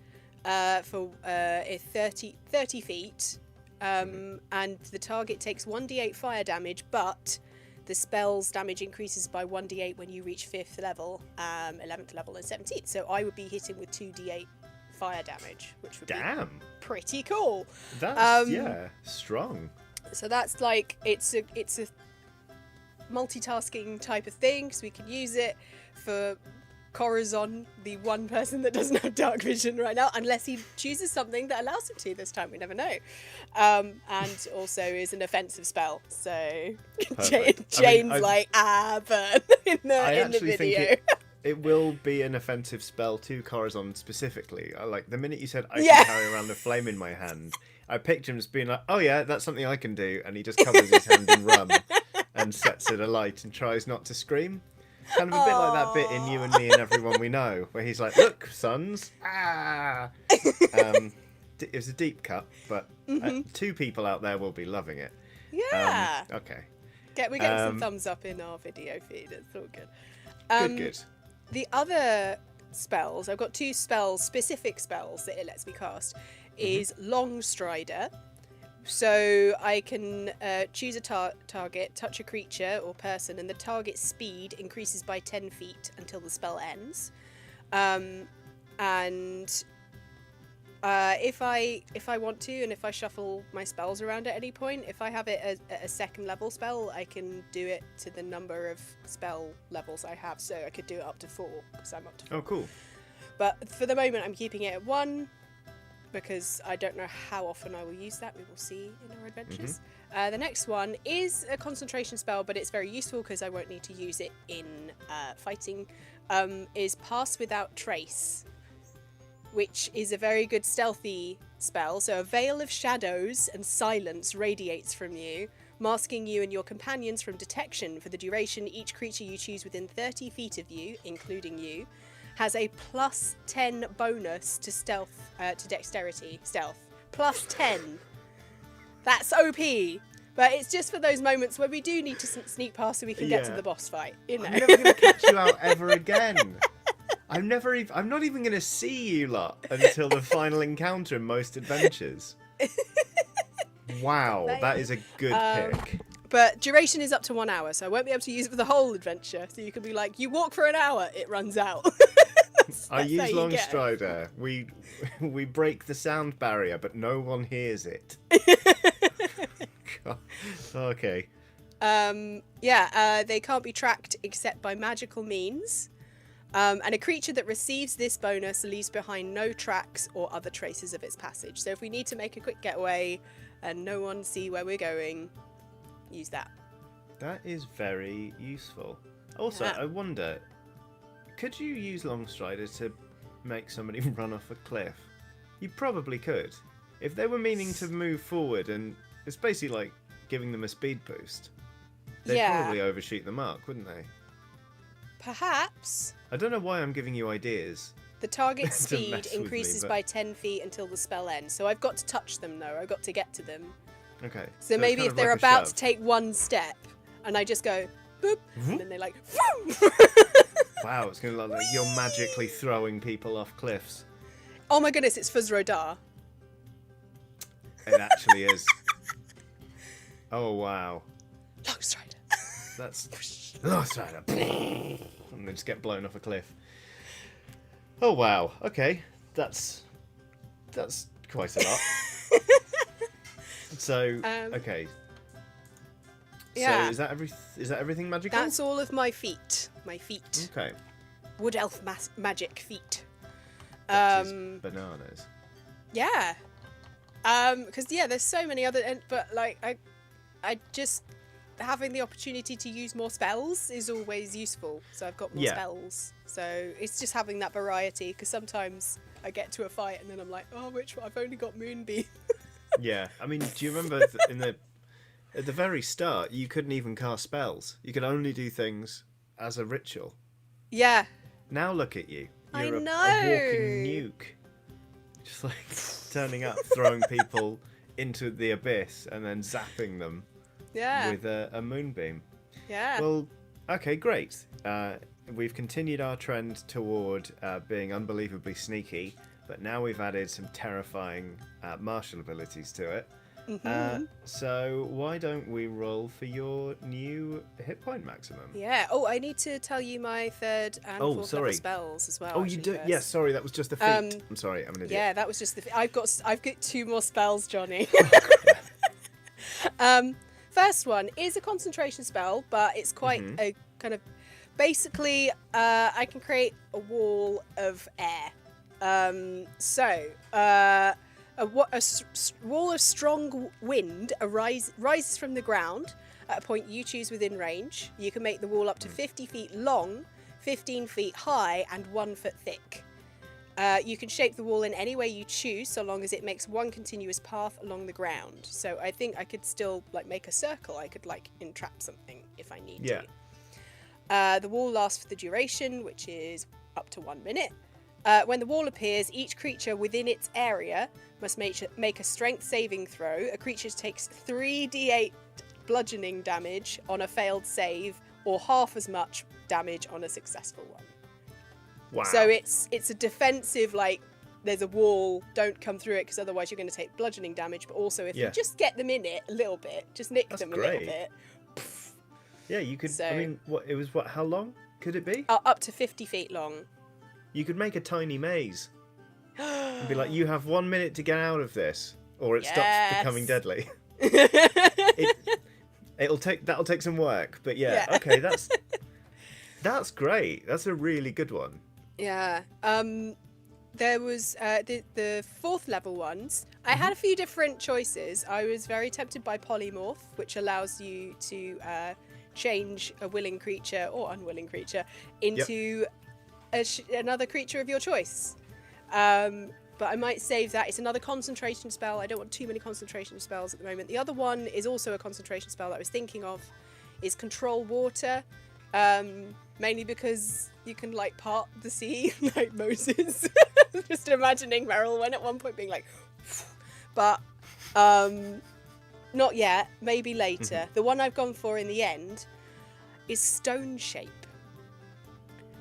for 30 feet and the target takes 1d8 fire damage, but the spell's damage increases by 1d8 when you reach 5th level, 11th level, and 17th. So I would be hitting with 2d8 fire damage, which would be pretty cool. That's strong. So that's like it's a multitasking type of thing, because we can use it for Corazon, the one person that doesn't have dark vision right now, unless he chooses something that allows him to this time. We never know. And also is an offensive spell. So Jane's burn in the video. Think it will be an offensive spell to Corazon specifically. Like the minute you said I can carry around a flame in my hand, I pictured him as being like, oh yeah, that's something I can do, and he just covers his hand in rum and sets it alight and tries not to scream. Kind of a bit like that bit in You and Me and Everyone We Know, where he's like, look, sons. It was a deep cut, but 2 people out there will be loving it. Yeah. Okay. We're getting some thumbs up in our video feed. It's all good. Good. The other spells, I've got 2 specific spells that it lets me cast, is Long Strider. So I can choose a target, touch a creature or person, and the target's speed increases by 10 feet until the spell ends. If I want to, and if I shuffle my spells around at any point, if I have it as a 2nd level spell, I can do it to the number of spell levels I have. So I could do it up to 4, because I'm up to 4. Oh, cool. But for the moment, I'm keeping it at 1. Because I don't know how often I will use that. We will see in our adventures. The next one is a concentration spell, but it's very useful because I won't need to use it in fighting, is Pass Without Trace, which is a very good stealthy spell. So a veil of shadows and silence radiates from you, masking you and your companions from detection for the duration. Each creature you choose within 30 feet of you, including you, has a plus 10 bonus to dexterity. Plus 10. That's OP. But it's just for those moments where we do need to sneak past so we can get to the boss fight. You know? I'm never going to catch you out ever again. I'm not even going to see you lot until the final encounter in most adventures. Wow, that is a good pick. But duration is up to 1 hour, so I won't be able to use it for the whole adventure. So you can be like, you walk for an hour, it runs out. I use Long Strider. We break the sound barrier, but no one hears it. God. Okay. They can't be tracked except by magical means. And a creature that receives this bonus leaves behind no tracks or other traces of its passage. So if we need to make a quick getaway and no one see where we're going, use that. That is very useful. Also, I wonder, could you use Long Strider to make somebody run off a cliff? You probably could. If they were meaning to move forward, and it's basically like giving them a speed boost, they'd probably overshoot the mark, wouldn't they? Perhaps. I don't know why I'm giving you ideas. The target's speed increases by 10 feet until the spell ends. So I've got to touch them, though. I've got to get to them. Okay. So maybe if they're about to take one step, and I just go, boop, and then they like, wow, it's going to look like you're magically throwing people off cliffs. Oh my goodness, it's Fuzrodar. It actually is. Oh, wow. Long Strider. That's Long Strider. And they just get blown off a cliff. Oh, wow. Okay. That's quite a lot. So, okay. Yeah. So is that everything magical? That's all of my feet. My feet. Okay. Wood elf magic feet. That is bananas. Yeah. Because there's so many other, but like I just having the opportunity to use more spells is always useful. So I've got more spells. So it's just having that variety. Because sometimes I get to a fight and then I'm like, oh, which one? I've only got Moonbeam. Yeah, I mean, do you remember at the very start, you couldn't even cast spells. You could only do things as a ritual. Yeah. Now look at you. You're I a know. walking nuke. Just like turning up, throwing people into the abyss and then zapping them with a moonbeam. Yeah. Well, okay, great. We've continued our trend toward being unbelievably sneaky, but now we've added some terrifying martial abilities to it. So why don't we roll for your new hit point maximum? Yeah. Oh, I need to tell you my 3rd and 4th level spells as well. Oh, you do? Yes, sorry, that was just the feat. I'm sorry, I'm an idiot. Yeah, that was just the. I've got 2 more spells, Johnny. First one is a concentration spell, but it's quite a kind of. Basically, I can create a wall of air. A wall of strong wind rises from the ground at a point you choose within range. You can make the wall up to 50 feet long, 15 feet high, and 1 foot thick. You can shape the wall in any way you choose, so long as it makes one continuous path along the ground. So I think I could still make a circle. I could entrap something if I need to. The wall lasts for the duration, which is up to 1 minute. When the wall appears, each creature within its area must make a strength saving throw. A creature takes 3d8 bludgeoning damage on a failed save, or half as much damage on a successful one. Wow. So it's a defensive, there's a wall, don't come through it because otherwise you're going to take bludgeoning damage, but also if you just get them in it a little bit, just nick them a little bit. Yeah, you could, So, how long could it be? Up to 50 feet long. You could make a tiny maze. And be like, you have 1 minute to get out of this, or it stops becoming deadly. That'll take some work, but okay, that's great. That's a really good one. Yeah. There was the 4th level ones. I had a few different choices. I was very tempted by polymorph, which allows you to change a willing creature or unwilling creature into another creature of your choice. But I might save that. It's another concentration spell. I don't want too many concentration spells at the moment. The other one is also a concentration spell that I was thinking of, is control water. Mainly because you can part the sea like Moses. Just imagining Merilwen at one point being like, but not yet. Maybe later. The one I've gone for in the end is stone shape.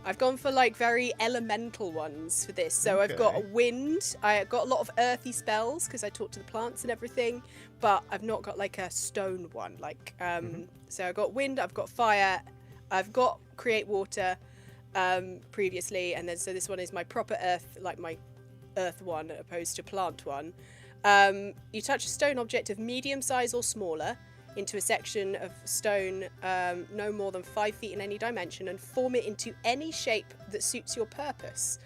I've gone for very elemental ones for this. So I've got a wind. I got a lot of earthy spells because I talk to the plants and everything, but I've not got a stone one. So I've got wind. I've got fire. I've got create water previously, and then so this one is my proper earth, my earth one opposed to plant one. You touch a stone object of medium size or smaller into a section of stone no more than 5 feet in any dimension, and form it into any shape that suits your purpose.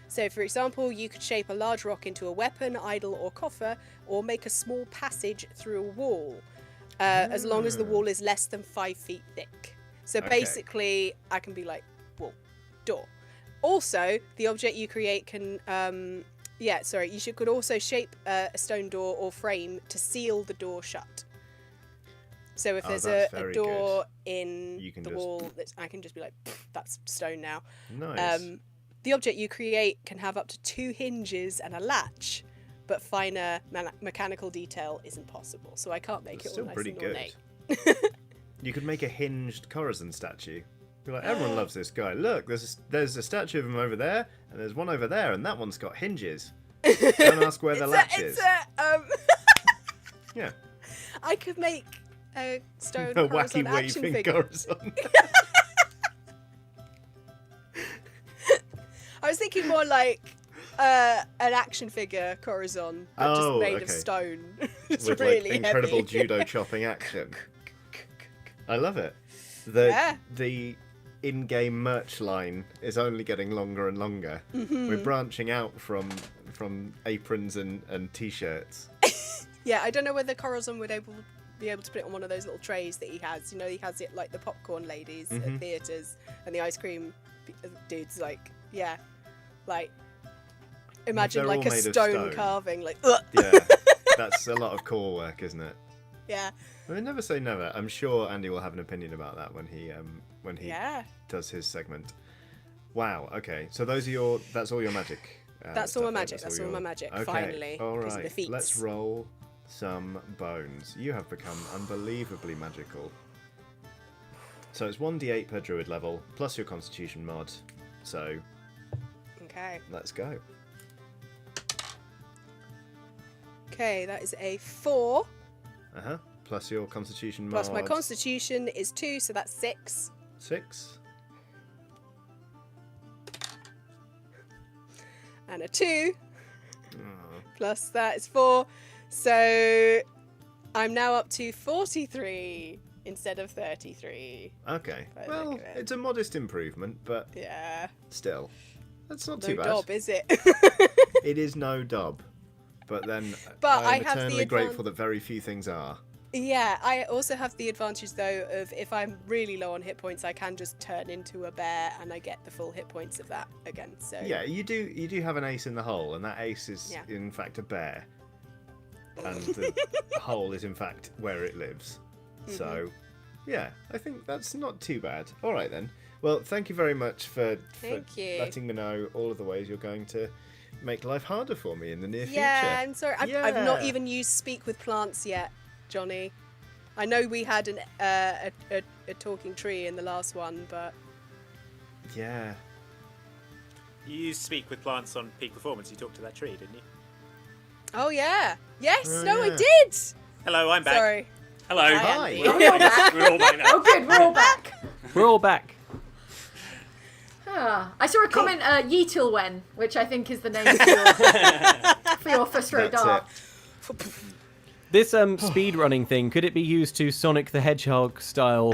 So for example, you could shape a large rock into a weapon, idol, or coffer, or make a small passage through a wall, as long as the wall is less than 5 feet thick. So basically, I can be wall, door. Also, the object you create can, you could also shape a stone door or frame to seal the door shut. So if there's a door in the wall, I can just be that's stone now. Nice. The object you create can have up to 2 hinges and a latch, but finer mechanical detail isn't possible. So I can't make it all nice and ornate. You could make a hinged Corazon statue. Be like, everyone loves this guy. Look, there's a statue of him over there, and there's one over there, and that one's got hinges. Don't ask where the latch is. Yeah. I could make a stone A Corazon wacky action waving figure. Corazon. I was thinking more an action figure Corazon, but just made of stone. It's With really incredible heavy. judo chopping action. I love it. The in-game merch line is only getting longer and longer. We're branching out from aprons and t-shirts. Yeah, I don't know whether Corazon would be able to put it on one of those little trays that he has. He has it like the popcorn ladies at theatres and the ice cream dudes. Imagine They're all a made of stone carving. Yeah, that's a lot of core work, isn't it? Yeah. I mean, never say never. I'm sure Andy will have an opinion about that when he does his segment. Wow. Okay. So that's all your magic. That's all my magic. That's all my magic. Okay. Finally. All Because of right. the feats. Let's roll some bones. You have become unbelievably magical. So it's 1d8 per druid level plus your constitution mod. So Okay. let's go. Okay, that is a 4. Plus your constitution mod. Plus my constitution is 2, so that's 6. 6. And a 2. Plus that is 4. So I'm now up to 43 instead of 33. Okay. By the Well, look of it. it's a modest improvement, but Yeah. still, that's not No too bad. dob, is it? It is no dob. But then But I I'm have the eternally grateful that very few things are. Yeah, I also have the advantage though of if I'm really low on hit points, I can just turn into a bear and I get the full hit points of that again. So Yeah, you do have an ace in the hole, and that ace is Yeah. in fact a bear. And the hole is in fact where it lives. So, yeah, I think that's not too bad. All right then. Well, thank you very much for Thank you. letting me know all of the ways you're going to make life harder for me in the near Yeah, future. I'm sorry. I've not Yeah. even used Speak with Plants yet, Johnny. I know we had a talking tree in the last one, but Yeah. You speak with plants on peak performance. You talked to that tree, didn't you? oh yeah, yes, Oh, no, I yeah. did. Hello, I'm back. Sorry. Hello. Hi. Andy. We're all back. We're all back now. Oh, good, we're all back. We're all back. I saw a comment, Yeetilwen, which I think is the name for your first row That's dart. This speed running thing, could it be used to Sonic the Hedgehog style,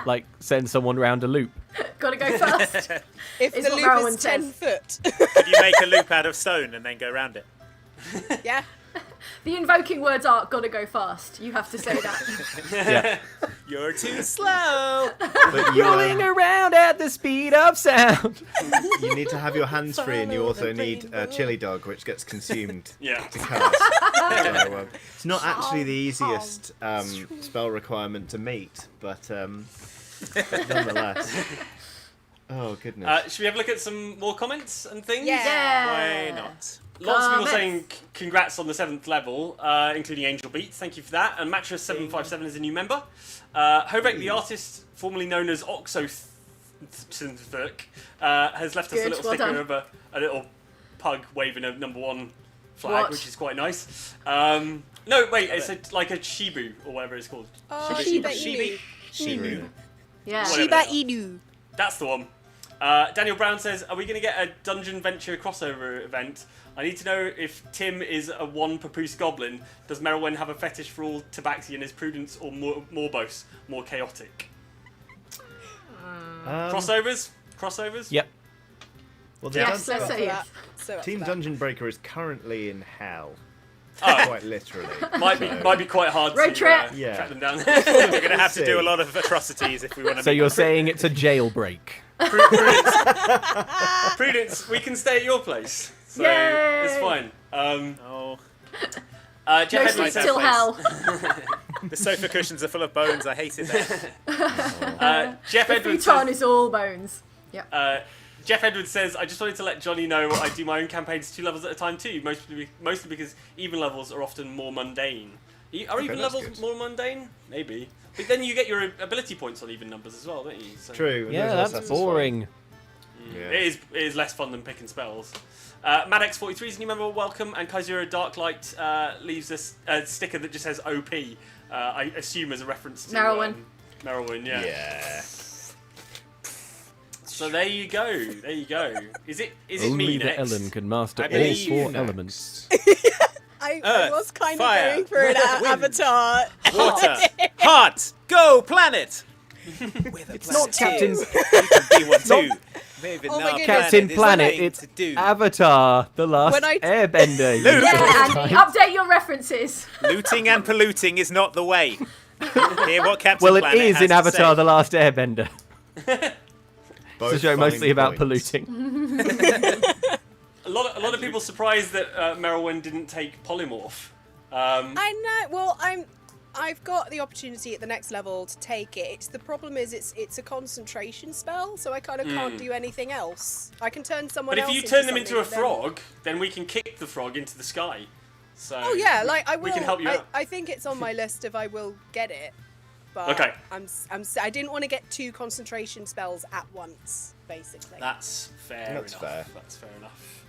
like send someone round a loop? Gotta go first. If Is the what loop Merilwen is 10 says. foot. Could you make a loop out of stone and then go round it? Yeah. The invoking words are gotta go fast. You have to say that. Yeah. You're too slow. But you, Rolling around at the speed of sound. you need to have your hands free, and you Follow also the need rainbow. Chili Dog, which gets consumed Yeah. to cast. So, it's not actually the easiest spell requirement to meet, but nonetheless. Oh, goodness. Should we have a look at some more comments and things? Yeah. Why not? Lots of people Comments. saying congrats on the 7th level, including Angel Beats. Thank you for that. And Mattress757 is a new member. Hovek, the artist, formerly known as Oxventure, has left us a Good, little well sticker done. of a little pug waving a #1 flag, What? which is quite nice. No, wait, it's like a Shibu or whatever it's called. Oh, Shiba Shiba Shibu. Inu. True. Yeah. Whatever. Shiba Inu. That's the one. Daniel Brown says, are we going to get a Dungeon Venture crossover event? I need to know if Tim is a one papoose goblin. Does Merilwen have a fetish for all tabaxi and is Prudence or Morbos more chaotic? Crossovers? Crossovers? Yep. Well, the Yes, dun- let's say yes. So Team Dungeon Breaker is currently in hell. Oh, Quite literally. might be quite hard Road to trip. Yeah. track them down. We're going to have to see. do a lot of atrocities if we want to. So you're saying it's a jailbreak? Prudence, we can stay at your place. So Yay! it's fine. Oh, Jeff No Edwards sleep says, till hell. the sofa cushions are full of bones. I hate it there. Jeff The Edwards futon says, is all bones. Yep. Jeff Edwards says, I just wanted to let Johnny know I do my own campaigns 2 levels at a time too, mostly because even levels are often more mundane. Are even that's levels good. more mundane? Maybe. But then you get your ability points on even numbers as well, don't you? So True. Yeah, those are that's satisfying. boring. Yeah. It is less fun than picking spells. Madx43 is a new member, welcome, and Kaizura Darklight leaves us a sticker that just says OP, I assume as a reference to Merilwen. Merilwen, yeah. Yeah. So there you go. Is it Only me the next? Ellen can master I all believe 4 next. elements. I Earth, was kind fire, of going for an avatar. Water, heart, go planet. It's not Captain You can be one too. Maybe Oh my not. goodness. Captain There's Planet. nothing It's to do. Avatar, the last When I- Airbender. Luke. Yeah, Andy, update your references. Looting and polluting is not the way. Hear what Captain Well, it Planet is has in to Avatar, say. the last Airbender. Both It's a show mostly fine about points. polluting. A lot of people surprised that Merilwen didn't take polymorph. I know. Well, I've got the opportunity at the next level to take it. The problem is it's a concentration spell, so I kind of can't do anything else. I can turn someone But else if you turn them something, into a but then- frog, then we can kick the frog into the sky. So Oh yeah, like I will. We can help you out. I think it's on my list if I will get it. But Okay. I didn't want to get 2 concentration spells at once, basically. That's fair That's enough. fair. That's fair enough.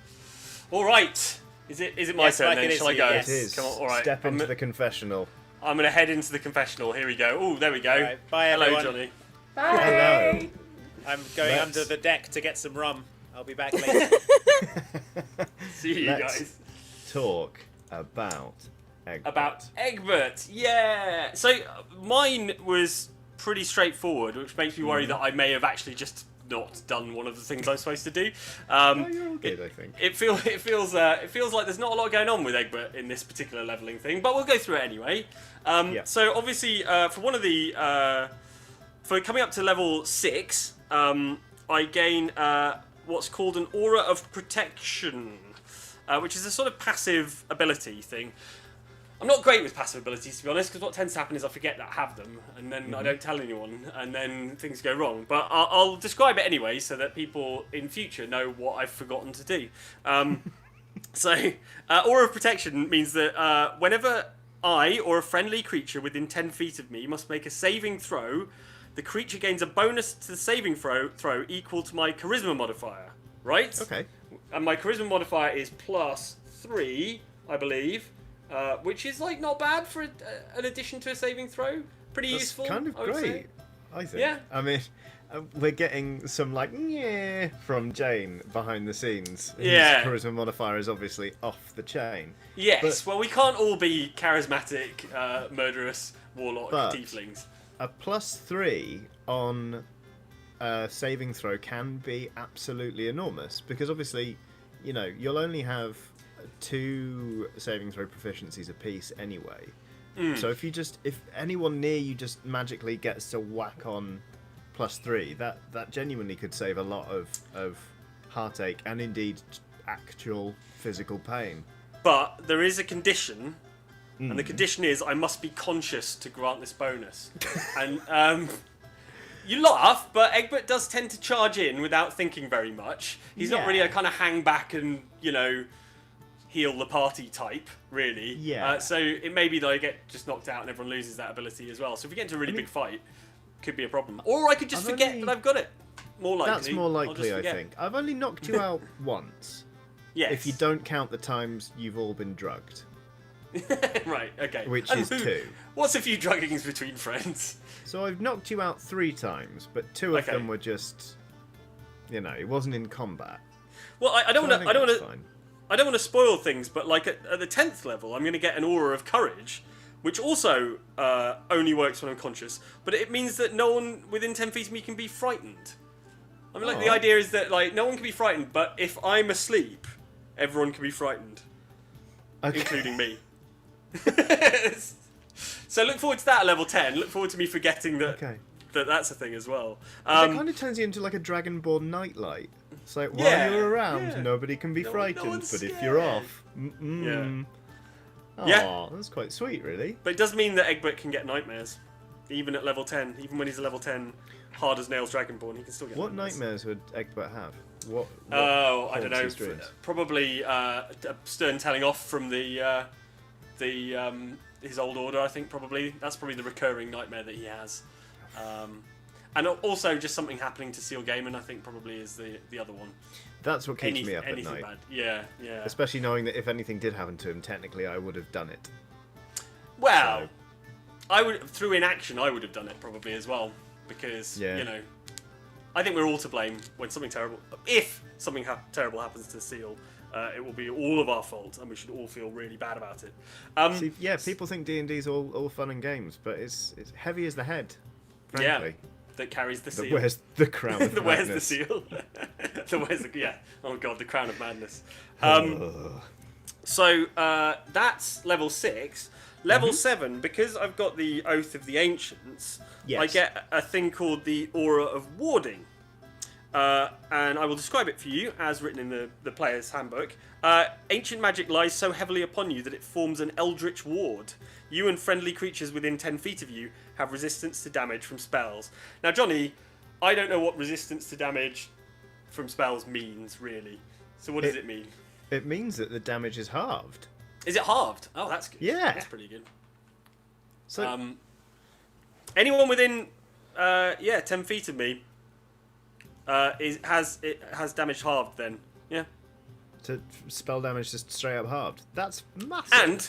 All right. Is it my Yes, turn like then? it is Shall I you, go? yes. It is. Come on. All right. Step into the confessional. I'm going to head into the confessional. Here we go. Oh, there we go. All right, bye, Hello, everyone. Johnny. Bye. Hello. I'm going Let's- under the deck to get some rum. I'll be back later. See you Let's guys. talk about Egbert. About Egbert. Yeah. So mine was pretty straightforward, which makes me worry that I may have actually just not done one of the things I'm supposed to do. Oh, you're all good, I think. It feels like there's not a lot going on with Egbert in this particular leveling thing, but we'll go through it anyway. Yeah. So obviously, for one of the for coming up to level 6, I gain what's called an aura of protection, which is a sort of passive ability thing. I'm not great with passive abilities, to be honest, because what tends to happen is I forget that I have them, and then I don't tell anyone, and then things go wrong. But I'll describe it anyway, so that people in future know what I've forgotten to do. So, Aura of Protection means that whenever I or a friendly creature within 10 feet of me must make a saving throw, the creature gains a bonus to the saving throw equal to my Charisma modifier, right? Okay. And my Charisma modifier is +3, I believe. Which is like not bad for an addition to a saving throw. Pretty That's useful. kind of I would say. great, I think. Yeah. I mean, we're getting some like yeah from Jane behind the scenes. Yeah. Whose charisma modifier is obviously off the chain. Yes. But- Well, we can't all be charismatic, murderous warlock But- tieflings. A +3 on a saving throw can be absolutely enormous because obviously, you know, you'll only have 2 saving throw proficiencies apiece anyway. So if anyone near you just magically gets to whack on +3, that genuinely could save a lot of heartache and indeed actual physical pain. But there is a condition, and the condition is I must be conscious to grant this bonus. And you laugh, but Egbert does tend to charge in without thinking very much. He's not Yeah. really a kind of hang back and, you know, heal the party type, really. Yeah. So it may be that I get just knocked out and everyone loses that ability as well. So if we get into a really big fight, could be a problem. Or I could just I've forget only- that I've got it. More likely. That's more I'll likely, just I forget. think. I've only knocked you out once. Yes. If you don't count the times you've all been drugged. Right, okay. Which And is 2. What's a few druggings between friends? So I've knocked you out 3 times, but 2 of Okay. them were just, you know, it wasn't in combat. Well, I don't So want think to. I don't that's want to. fine. I don't want to spoil things, but like at the 10th level, I'm going to get an aura of courage, which also only works when I'm conscious. But it means that no one within 10 feet of me can be frightened. I mean, like the Oh. idea is that like no one can be frightened, but if I'm asleep, everyone can be frightened, Okay. including me. So look forward to that at level 10. Look forward to me forgetting that Okay. that's a thing as well. It kind of turns you into like a Dragonborn nightlight. It's like while Yeah, you're around, yeah. nobody can be No frightened, one's but if you're scared. off, Yeah. Aw, that's quite sweet, really. But it does mean that Egbert can get nightmares, even at level 10. Even when he's a level 10, hard as nails Dragonborn, he can still get What nightmares would Egbert have? What Oh, I don't haunts know. his dreams? Probably a stern telling off from the his old order. I think that's probably the recurring nightmare that he has. And also just something happening to Seal Gaiman, I think probably is the other one. That's what keeps me up at Anything night. bad. Yeah. Especially knowing that if anything did happen to him, technically I would have done it. Well, So- I would through inaction. I would have done it probably as well because Yeah. you know, I think we're all to blame when something terrible. If something terrible happens to Seal, it will be all of our fault, and we should all feel really bad about it. See, yeah, people think D&D is all fun and games, but it's heavy as the head, frankly. Yeah, that carries the That seal. wears the crown of that wears the madness. seal. That wears the, yeah. Oh god, the crown of madness. Ugh. So that's level 6. Level 7, because I've got the Oath of the Ancients, Yes. I get a thing called the Aura of Warding. And I will describe it for you as written in the player's handbook. Ancient magic lies so heavily upon you that it forms an eldritch ward. You and friendly creatures within 10 feet of you have resistance to damage from spells. Now, Johnny, I don't know what resistance to damage from spells means, really. So what does it mean? It means that the damage is halved. Is it halved? Oh, that's good. Yeah. That's pretty good. So Anyone within 10 feet of me has damage halved then. Yeah. to spell damage just straight up halved. That's massive. And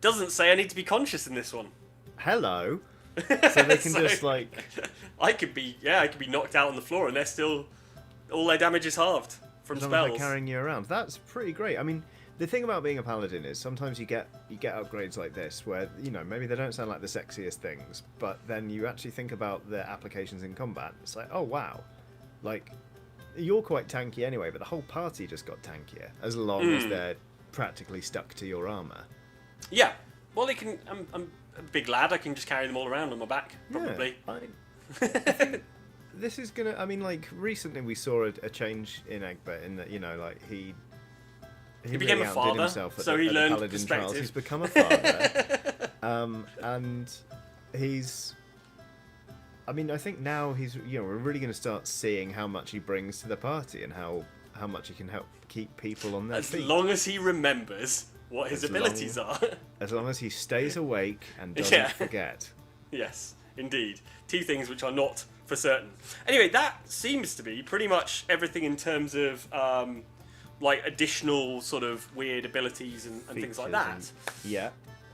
doesn't say I need to be conscious in this one. Hello. So they can So, just like. I could be knocked out on the floor, and they're still all their damage is halved from As long as spells. they're carrying you around. That's pretty great. I mean, the thing about being a paladin is sometimes you get upgrades like this where, you know, maybe they don't sound like the sexiest things, but then you actually think about their applications in combat. It's like, oh wow, like you're quite tanky anyway, but the whole party just got tankier as long as they're practically stuck to your armor. Yeah. Well, they can. I'm a big lad. I can just carry them all around on my back, probably. Yeah, I think this is gonna. I mean, like recently we saw a change in Egbert in that, you know, like he became really a outdid father, himself at so the, he at the learned Paladin perspective. Trials. He's become a father, and he's. I mean, I think now we're really going to start seeing how much he brings to the party and how much he can help keep people on their As feet. long as he remembers what his abilities are. As long as he stays awake and doesn't forget. Yes, indeed. Two things which are not for certain. Anyway, that seems to be pretty much everything in terms of like additional sort of weird abilities and things like that. Yeah.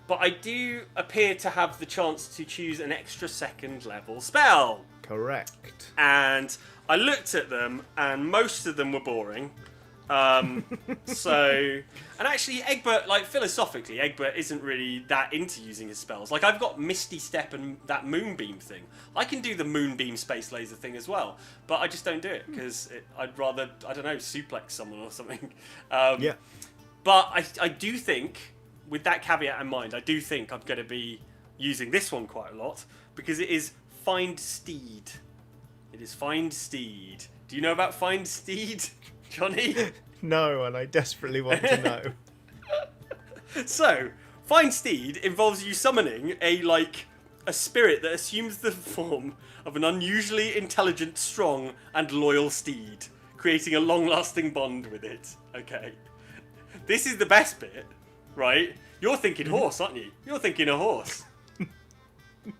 But I do appear to have the chance to choose an extra second level spell. Correct. And I looked at them, and most of them were boring. So, and actually, Egbert, like philosophically, Egbert isn't really that into using his spells. Like, I've got Misty Step and that Moonbeam thing. I can do the Moonbeam Space Laser thing as well, but I just don't do it because I'd rather, I don't know, suplex someone or something. Yeah. But I do think, with that caveat in mind, I do think I'm going to be using this one quite a lot because it is Find Steed. It is Find Steed. Do you know about Find Steed, Johnny? No, and I desperately want to know. So, Find Steed involves you summoning a spirit that assumes the form of an unusually intelligent, strong, and loyal steed, creating a long-lasting bond with it. Okay. This is the best bit, right? You're thinking horse, aren't you? You're thinking a horse.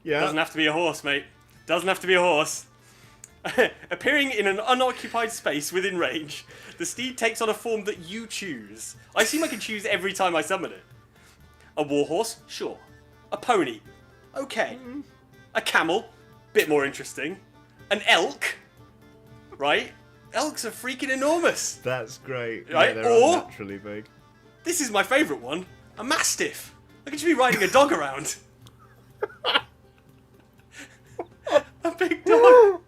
Yeah. Doesn't have to be a horse, mate. Doesn't have to be a horse. Appearing in an unoccupied space within range, the steed takes on a form that you choose. I assume I can choose every time I summon it. A warhorse? Sure. A pony? Okay. A camel? Bit more interesting. An elk? Right? Elks are freaking enormous. That's great. Right, Yeah, they're or- unnaturally big. This is my favourite one. A mastiff. I could just be riding a dog around. A big dog.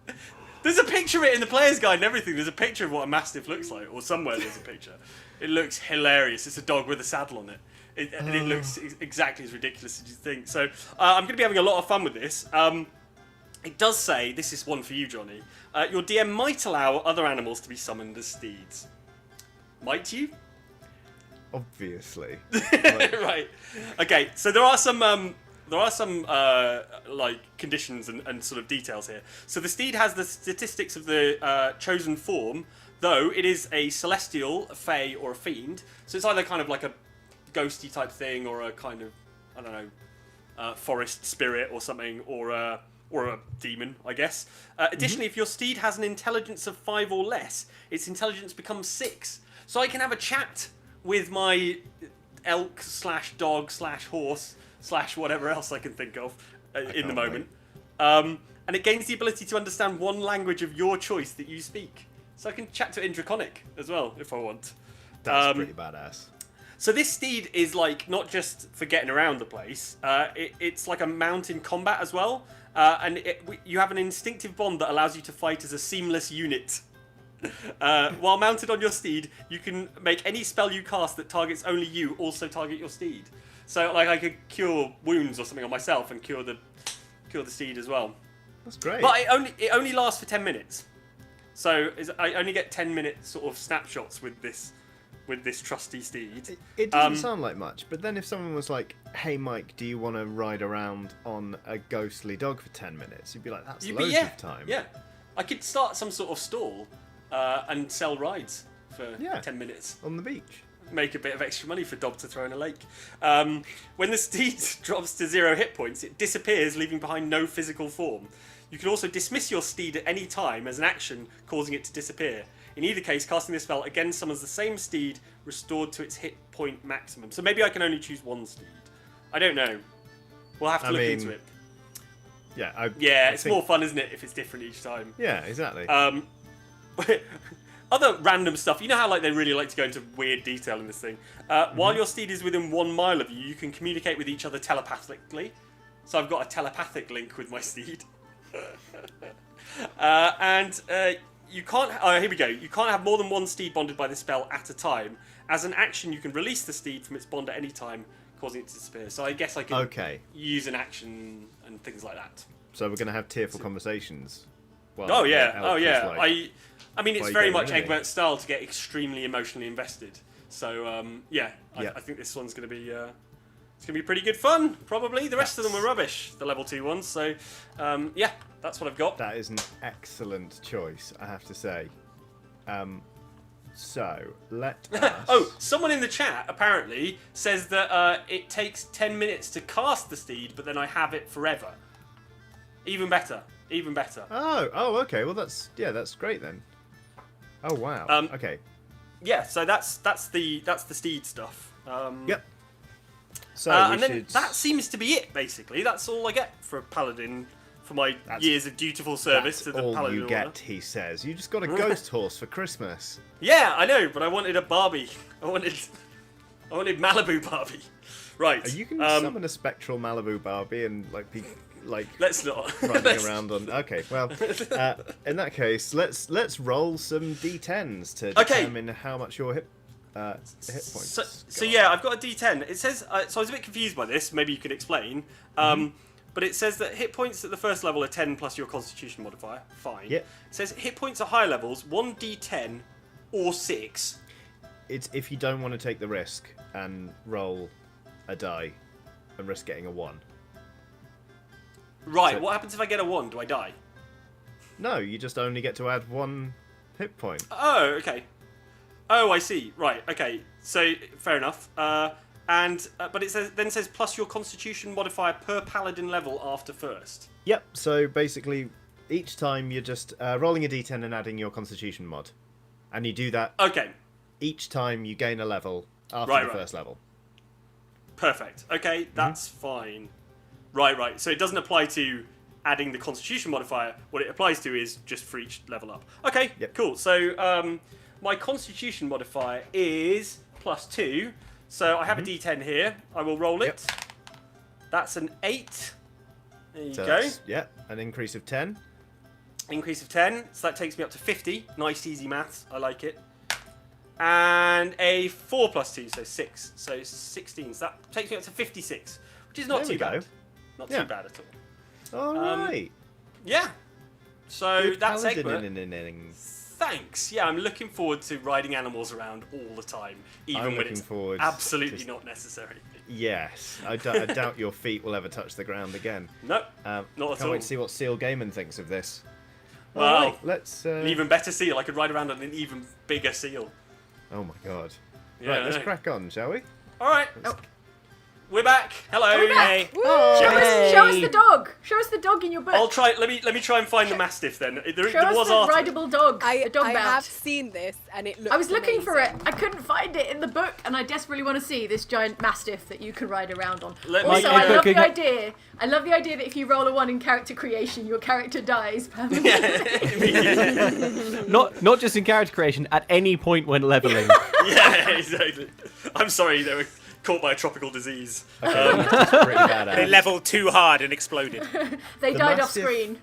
There's a picture of it in the player's guide and everything. There's a picture of what a mastiff looks like, or somewhere there's a picture. It looks hilarious. It's a dog with a saddle on it. And it looks exactly as ridiculous as you think. So I'm going to be having a lot of fun with this. It does say, this is one for you, Johnny, your DM might allow other animals to be summoned as steeds. Might you? Obviously. Right. Okay. So there are some like conditions and sort of details here. So the steed has the statistics of the chosen form, though it is a celestial, a fae, or a fiend. So it's either kind of like a ghosty type thing, or a kind of, I don't know, forest spirit or something, or a demon, I guess. Additionally, if your steed has an intelligence of 5 or less, its intelligence becomes 6. So I can have a chat with my elk / dog / horse / whatever else I can think of in the moment. And it gains the ability to understand one language of your choice that you speak. So I can chat to it in Draconic as well, if I want. That's pretty badass. So this steed is like not just for getting around the place. It's like a mount in combat as well. And you have an instinctive bond that allows you to fight as a seamless unit. While mounted on your steed, you can make any spell you cast that targets only you also target your steed. So, like, I could cure wounds or something on myself and cure the steed as well. That's great. But it only lasts for 10 minutes. So I only get 10-minute sort of snapshots with this trusty steed. It doesn't sound like much, but then if someone was like, "Hey, Mike, do you want to ride around on a ghostly dog for 10 minutes?" You'd be like, "That's loads of time." Yeah, I could start some sort of stall and sell rides for 10 minutes. On the beach. Make a bit of extra money for Dob to throw in a lake. When the steed drops to 0 hit points, it disappears, leaving behind no physical form. You can also dismiss your steed at any time as an action, causing it to disappear. In either case, casting this spell again summons the same steed, restored to its hit point maximum. So maybe I can only choose one steed. I don't know. We'll have to look into it. Yeah. It's more fun, isn't it, if it's different each time? Yeah, exactly. Other random stuff. You know how they really like to go into weird detail in this thing. While your steed is within 1 mile of you, you can communicate with each other telepathically. So I've got a telepathic link with my steed. You can't. Oh, here we go. You can't have more than 1 steed bonded by this spell at a time. As an action, you can release the steed from its bond at any time, causing it to disappear. So I guess I can use an action and things like that. So we're going to have tearful conversations. Well, I mean, it's very much enemy. Egbert style to get extremely emotionally invested. So I think this one's going to be it's going to be pretty good fun. Probably the rest of them were rubbish, the level 2 ones. So that's what I've got. That is an excellent choice, I have to say. So let us... someone in the chat apparently says that it takes 10 minutes to cast the steed, but then I have it forever. Even better. Oh, okay. Well, that's great then. Oh wow. Okay. Yeah, so that's the steed stuff. Yep. So that seems to be it. Basically, that's all I get for a paladin for my years of dutiful service to the all paladin you order. get, he says. You just got a ghost horse for Christmas. Yeah, I know, but I wanted a Barbie. I wanted Malibu Barbie. Right. You can summon a spectral Malibu Barbie and be let's not running around on. Okay, well, in that case, let's roll some d10s to determine how much your hit points. So yeah, I've got a d10. It says so. I was a bit confused by this. Maybe you could explain. But it says that hit points at the first level are 10 plus your Constitution modifier. Fine. Yep. It says hit points at higher levels 1d10 or 6. It's if you don't want to take the risk and roll a die and risk getting a 1. Right. So, what happens if I get a 1? Do I die? No, you just only get to add 1 hit point. Oh, okay. Oh, I see. Right. Okay. So fair enough. But it says plus your Constitution modifier per paladin level after first. Yep. So basically, each time you're just rolling a d10 and adding your Constitution mod, and you do that. Okay. Each time you gain a level after the first level. Perfect. Okay, that's fine. Right. So it doesn't apply to adding the Constitution modifier. What it applies to is just for each level up. Okay. Yep. Cool. So my Constitution modifier is +2. So I have a d10 here. I will roll it. Yep. That's an 8. There you go. An increase of 10. Increase of 10. So that takes me up to 50. Nice, easy maths. I like it. And a 4 plus 2, so 6. So 16. So that takes me up to 56, which is not too bad. Not too bad at all. All right. Yeah. So Good that's paladin Egbert. Thanks. Yeah, I'm looking forward to riding animals around all the time, even when it's absolutely not necessary. Yes, I doubt your feet will ever touch the ground again. Nope, not at all. Can't wait to see what Seal Gaiman thinks of this. Well, right, let's. An even better seal. I could ride around on an even bigger seal. Oh my god. Yeah, right, let's crack on, shall we? All right. We're back. Hello. We're back. Hey. Show us the dog. Show us the dog in your book. I'll try. Let me try and find the mastiff then. There Show was us the rideable dog. I dog have seen this, and it looks. I was looking for it. amazing. I couldn't find it in the book, and I desperately want to see this giant mastiff that you can ride around on. Let me- Also, I love the Mike, idea. I love the idea that if you roll a 1 in character creation, your character dies permanently. Not just in character creation, at any point when leveling. Yeah, exactly. I'm sorry, they were caught by a tropical disease. That's pretty badass. They leveled too hard and exploded. They The died off mastiff- screen.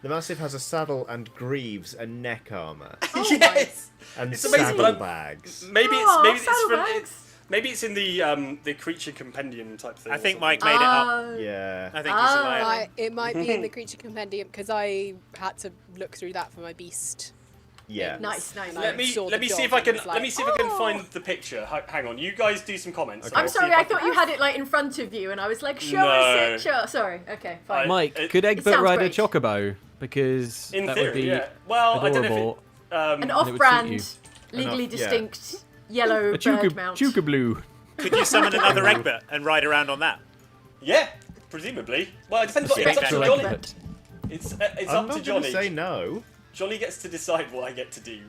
The Mastiff has a saddle and greaves and neck armor Yes. and It's amazing, but saddlebags. Maybe saddlebags. maybe it's in the creature compendium type thing. I or think something. Mike made it up. Yeah. I think he's a liar. It might be in the creature compendium because I had to look through that for my beast. Yeah. Nice. Let me saw the see dog if I and can was let me like, see if I can "Oh." find the picture. Hang on, you guys do some comments. Okay. I'm I'll see sorry, if I thought you had it like in front of you, and I was like, show us it. Sure. Sorry. Okay, fine. Mike, It- could it Egbert sounds ride great. a chocobo? Because In that theory, would be yeah. Well, I don't know adorable. if it, An would suit off-brand, you. legally Yeah. distinct yellow A bird mount. Chukabloo. Could you summon another Egbert and ride around on that? yeah, presumably. Well, it depends. Yeah, It's up to exactly. Johnny. Egbert. It's I'm up to not going Johnny. to say no. Johnny gets to decide what I get to do.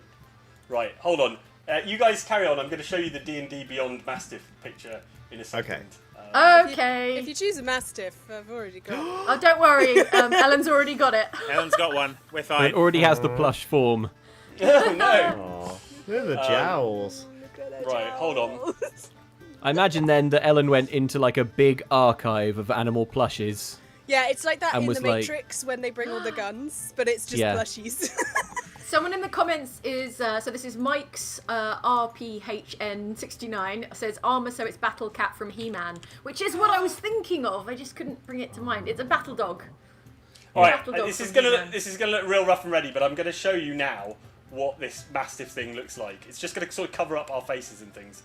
Right, hold on. You guys carry on. I'm going to show you the D&D Beyond Mastiff picture in a second. Okay. Okay. If you choose a mastiff, I've already got it. Oh, don't worry. Ellen's already got it. Ellen's got one. We're fine. It already has the plush form. Oh no! Aw, look at the jowls. Right, hold on. I imagine then that Ellen went into like a big archive of animal plushes. Yeah, it's like that And in was the like- Matrix when they bring all the guns, but it's just Yeah. plushies. Someone in the comments is so this is Mike's RPHN69 says armor, so it's Battle Cat from He-Man, which is what I was thinking of. I just couldn't bring it to mind. It's a battle dog. All right, Battle dog this is from gonna He-Man. look real rough and ready, but I'm gonna show you now what this mastiff thing looks like. It's just gonna sort of cover up our faces and things.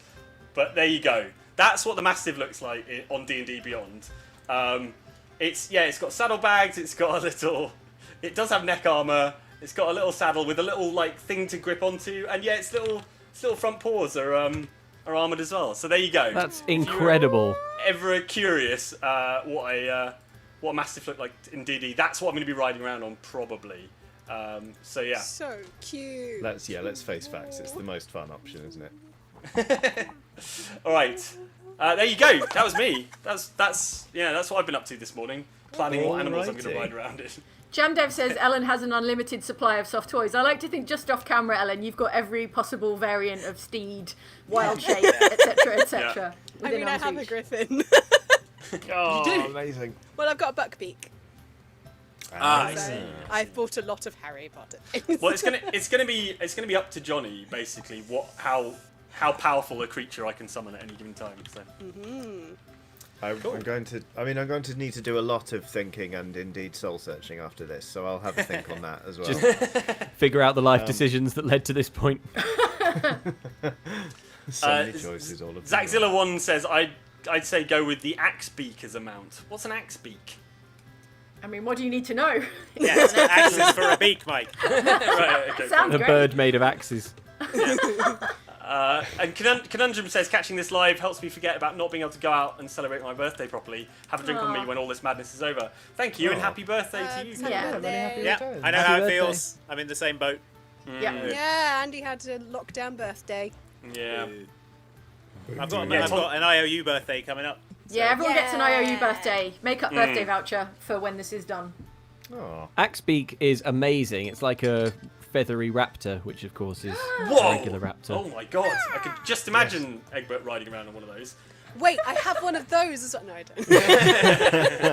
But there you go. That's what the mastiff looks like on D&D Beyond. It's got saddlebags. It's got a little. It does have neck armor. It's got a little saddle with a little like thing to grip onto, and yeah, its little front paws are armored as well. So there you go. That's incredible. Ever curious what a mastiff looked like in D&D? That's what I'm going to be riding around on probably. So yeah. So cute. Let's face facts. It's the most fun option, isn't it? All right. There you go. That was me. That's what I've been up to this morning, planning what animals I'm going to Alrighty. ride around in. Jamdev says Ellen has an unlimited supply of soft toys. I like to think just off camera, Ellen, you've got every possible variant of steed, wild shape, etc., etc. I mean, I have a griffin. Oh, do? amazing. Well, I've got a buckbeak. I So see. I've bought a lot of Harry Potter. Well, it's gonna be up to Johnny basically how powerful a creature I can summon at any given time. So. I'm going to need to do a lot of thinking and indeed soul searching after this, so I'll have a think on that as well. Just figure out the life decisions that led to this point. So many choices, all of them. Zackzilla1 says I'd say go with the axe beak as a mount. What's an axe beak? I mean, what do you need to know? Yeah, it's got axes for a beak, Mike. Right, okay. Sounds A great. bird made of axes. And Conundrum says catching this live helps me forget about not being able to go out and celebrate my birthday properly. Have a drink on me when all this madness is over. Thank you and happy birthday to you. Yeah. Yeah, I know Happy how it birthday. feels. I'm in the same boat. Yeah. Yeah, Andy had a lockdown birthday. Yeah. I've got Yeah, I've got an IOU birthday coming up. Yeah, everyone gets an IOU Yeah. birthday, make-up birthday voucher for when this is done. Oh. Axebeak is amazing. It's like a feathery raptor, which of course is a Whoa! regular raptor. Oh my god! I could just imagine Egbert riding around on one of those. Wait, I have one of those as well. No, I don't.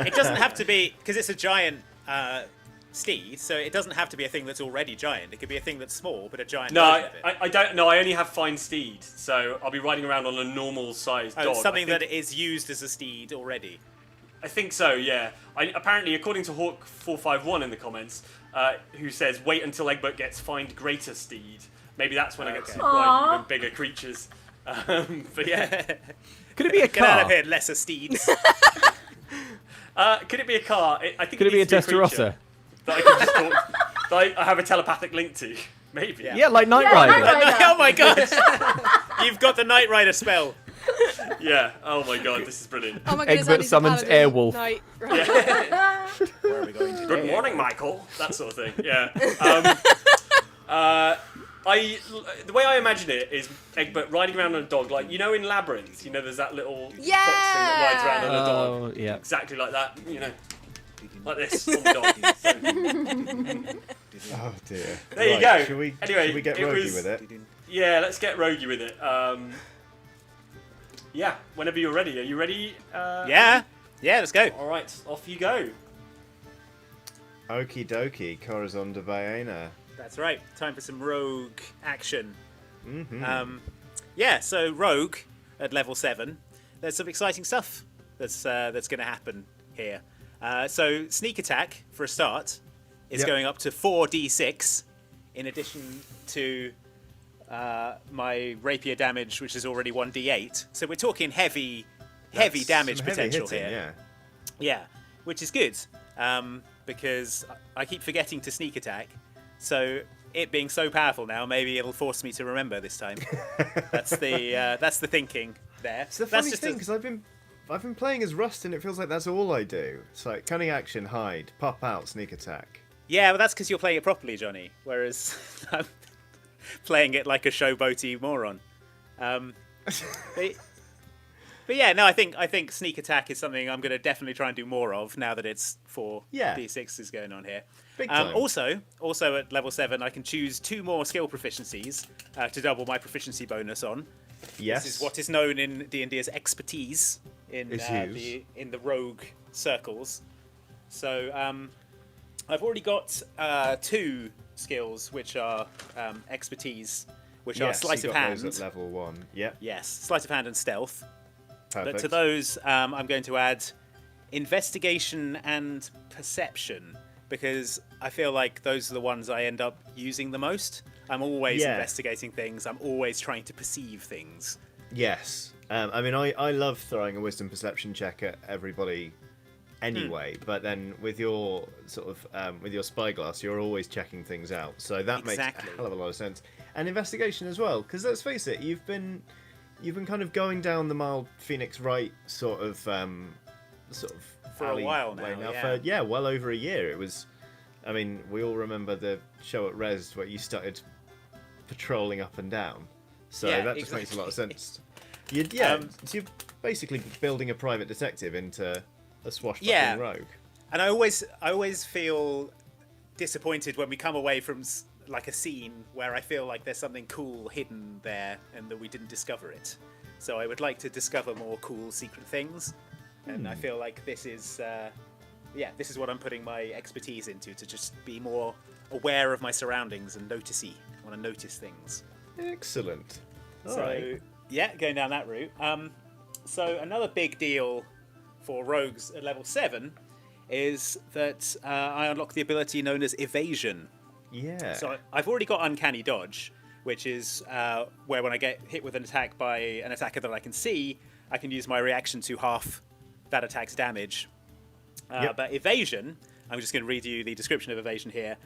It doesn't have to be because it's a giant steed, so it doesn't have to be a thing that's already giant. It could be a thing that's small, but a giant. No, version of it. I don't. No, I only have fine steed, so I'll be riding around on a normal sized Oh, dog. something I think, that is used as a steed already. I think so. Yeah. Apparently, according to Hawk451 in the comments, who says wait until Egbert gets find greater steed. Maybe that's when I get to Okay. ride even bigger creatures. But yeah. Could it be a Get out of car? here, lesser steeds. Could it be a car? I think Could it be a needs to Testarossa? creature that I can just talk, that I have a telepathic link to. Maybe. Yeah, like Knight Yeah, Rider. Knight Rider. Oh my god! You've got the Knight Rider spell. Yeah. Oh my god, this is brilliant. Oh my goodness, Egbert Andy's a summons paladin. Airwolf. Night. Right. Where are we going today? Good morning, Michael. That sort of thing. Yeah. The way I imagine it is Egbert riding around on a dog, like you know in Labyrinth. You know, there's that little fox thing that rides around on a dog. Oh, yeah. Exactly like that. You know, like this on the dog. So, Oh dear. there you go. Should we Anyway, get it roguey was- with it? yeah, let's get roguey with it. Yeah, whenever you're ready. Are you ready? Yeah, let's go. All right, off you go. Okie dokie, Corazon de Baena. That's right. Time for some rogue action. Mm-hmm. Yeah, so rogue at level 7. There's some exciting stuff that's going to happen here. So sneak attack for a start is Yep. going up to 4d6 in addition to my rapier damage, which is already 1d8. So we're talking heavy That's damage some heavy potential hitting, here. Yeah. Yeah, which is good because I keep forgetting to sneak attack. So it being so powerful now, maybe it'll force me to remember this time. That's the thinking there. It's the That's funny just thing because I've been playing as Rust and it feels like that's all I do. It's like cunning action, hide, pop out, sneak attack. Yeah, well, that's because you're playing it properly, Johnny. Whereas I'm playing it like a showboaty moron. But But yeah, no, I think sneak attack is something I'm going to definitely try and do more of now that it's 4 D6s going on here. Big time. Also at level 7, I can choose 2 more skill proficiencies to double my proficiency bonus on. Yes. This is what is known in D&D as expertise in the rogue circles. So I've already got 2 skills which are expertise, which are sleight of hand. Those at level 1. Yep. Yes, sleight of hand and stealth. Perfect. But to those, I'm going to add investigation and perception, because I feel like those are the ones I end up using the most. I'm always investigating things. I'm always trying to perceive things. Yes. I mean, I love throwing a wisdom perception check at everybody anyway, but then with your sort of with your spyglass, you're always checking things out. So that makes a hell of a lot of sense. And investigation as well, because let's face it, you've been kind of going down the mild Phoenix Wright sort of for a while now. For well over a year. It was. I mean, we all remember the show at Res where you started patrolling up and down. So that just makes a lot of sense. So you're basically building a private detective into a swashbuckling rogue. And I always feel disappointed when we come away from like a scene where I feel like there's something cool hidden there and that we didn't discover it. So I would like to discover more cool secret things. And I feel like this is what I'm putting my expertise into, to just be more aware of my surroundings and noticey. I want to notice things. Excellent. Going down that route. So another big deal for rogues at level 7 is that I unlock the ability known as evasion. Yeah. So I've already got uncanny dodge, which is where when I get hit with an attack by an attacker that I can see, I can use my reaction to half that attack's damage. But evasion, I'm just going to read you the description of evasion here.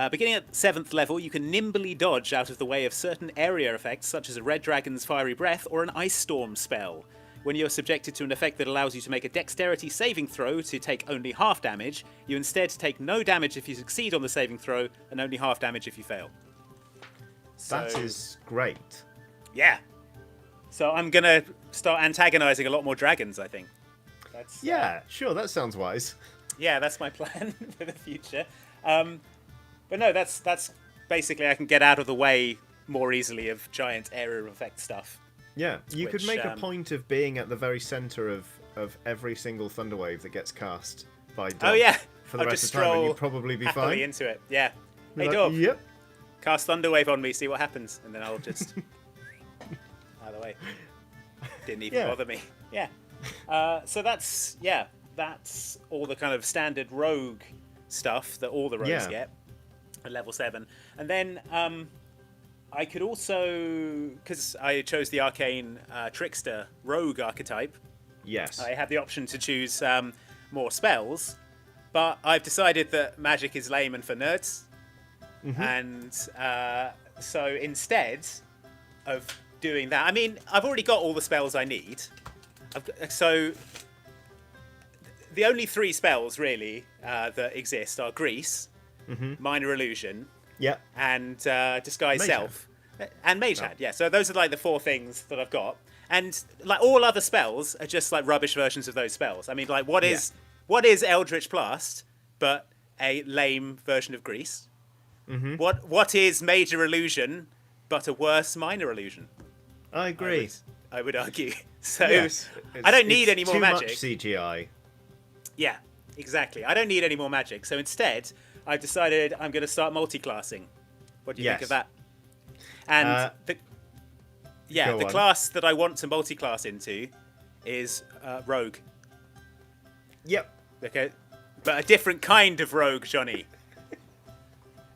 Beginning at 7th level, you can nimbly dodge out of the way of certain area effects, such as a red dragon's fiery breath or an ice storm spell. When you're subjected to an effect that allows you to make a dexterity saving throw to take only half damage, you instead take no damage if you succeed on the saving throw and only half damage if you fail. That is great. Yeah. So I'm going to start antagonizing a lot more dragons, I think. That's, sure, that sounds wise. Yeah, that's my plan for the future. But no, that's basically I can get out of the way more easily of giant area effect stuff. Yeah, you could make a point of being at the very centre of every single Thunderwave that gets cast by Dom. Oh yeah, for the rest of the time, and you'd probably be fine. Into it, yeah. Hey, Dom, yep. Cast Thunderwave on me, see what happens, and then I'll just out of the way. Didn't even bother me. Yeah. So that's all the kind of standard rogue stuff that all the rogues get at level 7, and then I could also, because I chose the Arcane trickster rogue archetype. Yes. I had the option to choose more spells, but I've decided that magic is lame and for nerds, and so instead of doing that, I mean, I've already got all the spells I need. So the only 3 spells really that exist are Grease, Minor Illusion, and Disguise Mage Self, and Mage Hand. Yeah, so those are like the 4 things that I've got, and like all other spells are just like rubbish versions of those spells. I mean, like what is Eldritch Blast but a lame version of Grease? What is Major Illusion but a worse Minor Illusion? I agree. I would argue. So yes, I don't need any more magic. Too much CGI. Yeah, exactly. I don't need any more magic. So instead, I've decided I'm going to start multi-classing. What do you think of that? And the class that I want to multi-class into is Rogue. Yep. Okay, but a different kind of Rogue, Johnny.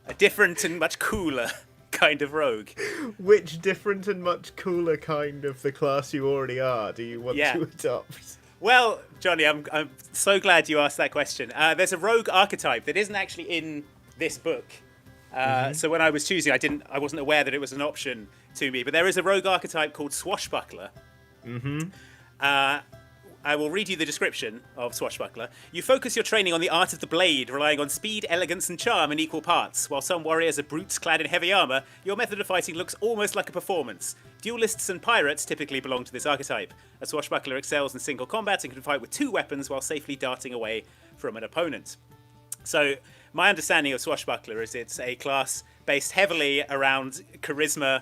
A different and much cooler kind of Rogue. Which different and much cooler kind of the class you already are do you want to adopt? Well, Johnny, I'm so glad you asked that question. There's a rogue archetype that isn't actually in this book. So when I was choosing, I wasn't aware that it was an option to me. But there is a rogue archetype called Swashbuckler. And I will read you the description of Swashbuckler. You focus your training on the art of the blade, relying on speed, elegance, and charm in equal parts. While some warriors are brutes clad in heavy armour, your method of fighting looks almost like a performance. Duelists and pirates typically belong to this archetype. A Swashbuckler excels in single combat and can fight with 2 weapons while safely darting away from an opponent. So, my understanding of Swashbuckler is it's a class based heavily around charisma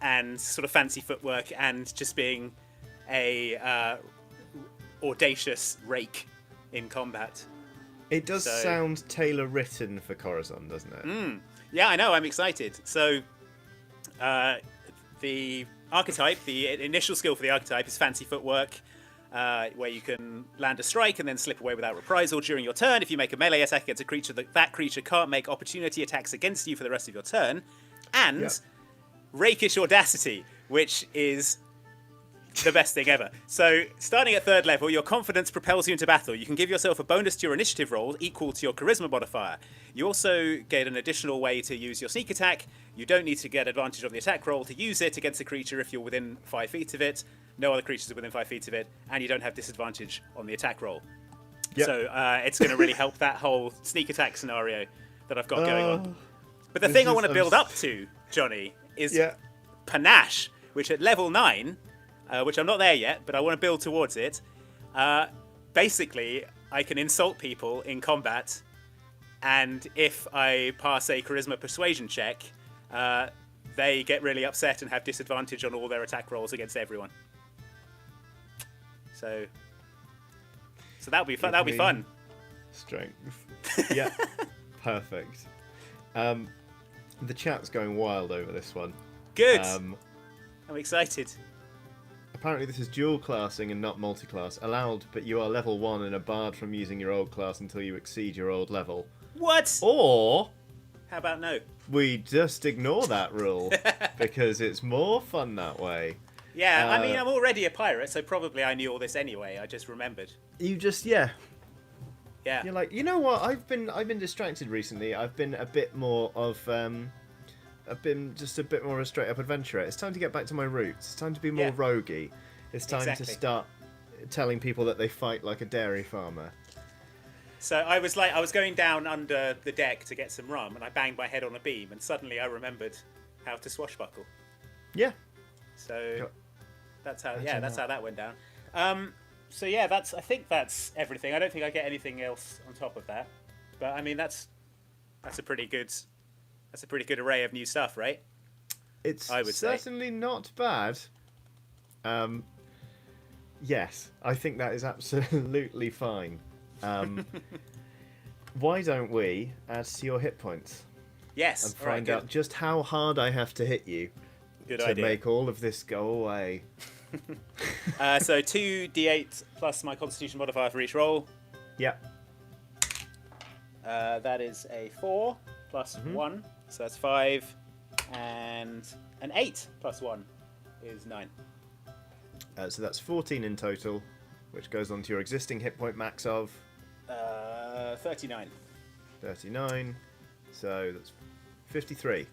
and sort of fancy footwork and just being a audacious rake in combat. It does sound tailor written for Corazon, doesn't it? Yeah, I know. I'm excited. So, the archetype, the initial skill for the archetype is fancy footwork, where you can land a strike and then slip away without reprisal during your turn. If you make a melee attack against a creature, that creature can't make opportunity attacks against you for the rest of your turn. And rakish audacity, which is the best thing ever. So, starting at 3rd level, your confidence propels you into battle. You can give yourself a bonus to your initiative roll equal to your charisma modifier. You also get an additional way to use your sneak attack. You don't need to get advantage on the attack roll to use it against a creature if you're within 5 feet of it. No other creatures are within 5 feet of it, and you don't have disadvantage on the attack roll. Yep. So it's going to really help that whole sneak attack scenario that I've got going on. But the thing I want to build up to, Johnny, is panache, which at level 9... which I'm not there yet, but I want to build towards it. Basically, I can insult people in combat, and if I pass a charisma persuasion check, they get really upset and have disadvantage on all their attack rolls against everyone. So that'll be fun. That'll be fun. Strength. Yeah, perfect. The chat's going wild over this one. Good. I'm excited. Apparently this is dual classing and not multi-class. Allowed, but you are level 1 and are barred from using your old class until you exceed your old level. What? Or... how about no? We just ignore that rule, because it's more fun that way. Yeah, I mean, I'm already a pirate, so probably I knew all this anyway. I just remembered. You just, Yeah. You're like, you know what? I've been distracted recently. I've been a bit more of... I've been just a bit more of a straight-up adventurer. It's time to get back to my roots. It's time to be more roguey. It's time to start telling people that they fight like a dairy farmer. So I was going down under the deck to get some rum, and I banged my head on a beam, and suddenly I remembered how to swashbuckle. Yeah. So that's how that went down. So yeah, I think that's everything. I don't think I get anything else on top of that. But I mean, that's a pretty good array of new stuff, right? It's I would certainly not bad. Yes, I think that is absolutely fine. Why don't we add to your hit points? Yes. And find out just how hard I have to hit you to make all of this go away. So 2d8 plus my constitution modifier for each roll. Yep. That is a 4 plus 1. So that's 5, and an 8 plus 1 is 9. So that's 14 in total, which goes on to your existing hit point max of... 39. 39, so that's 53.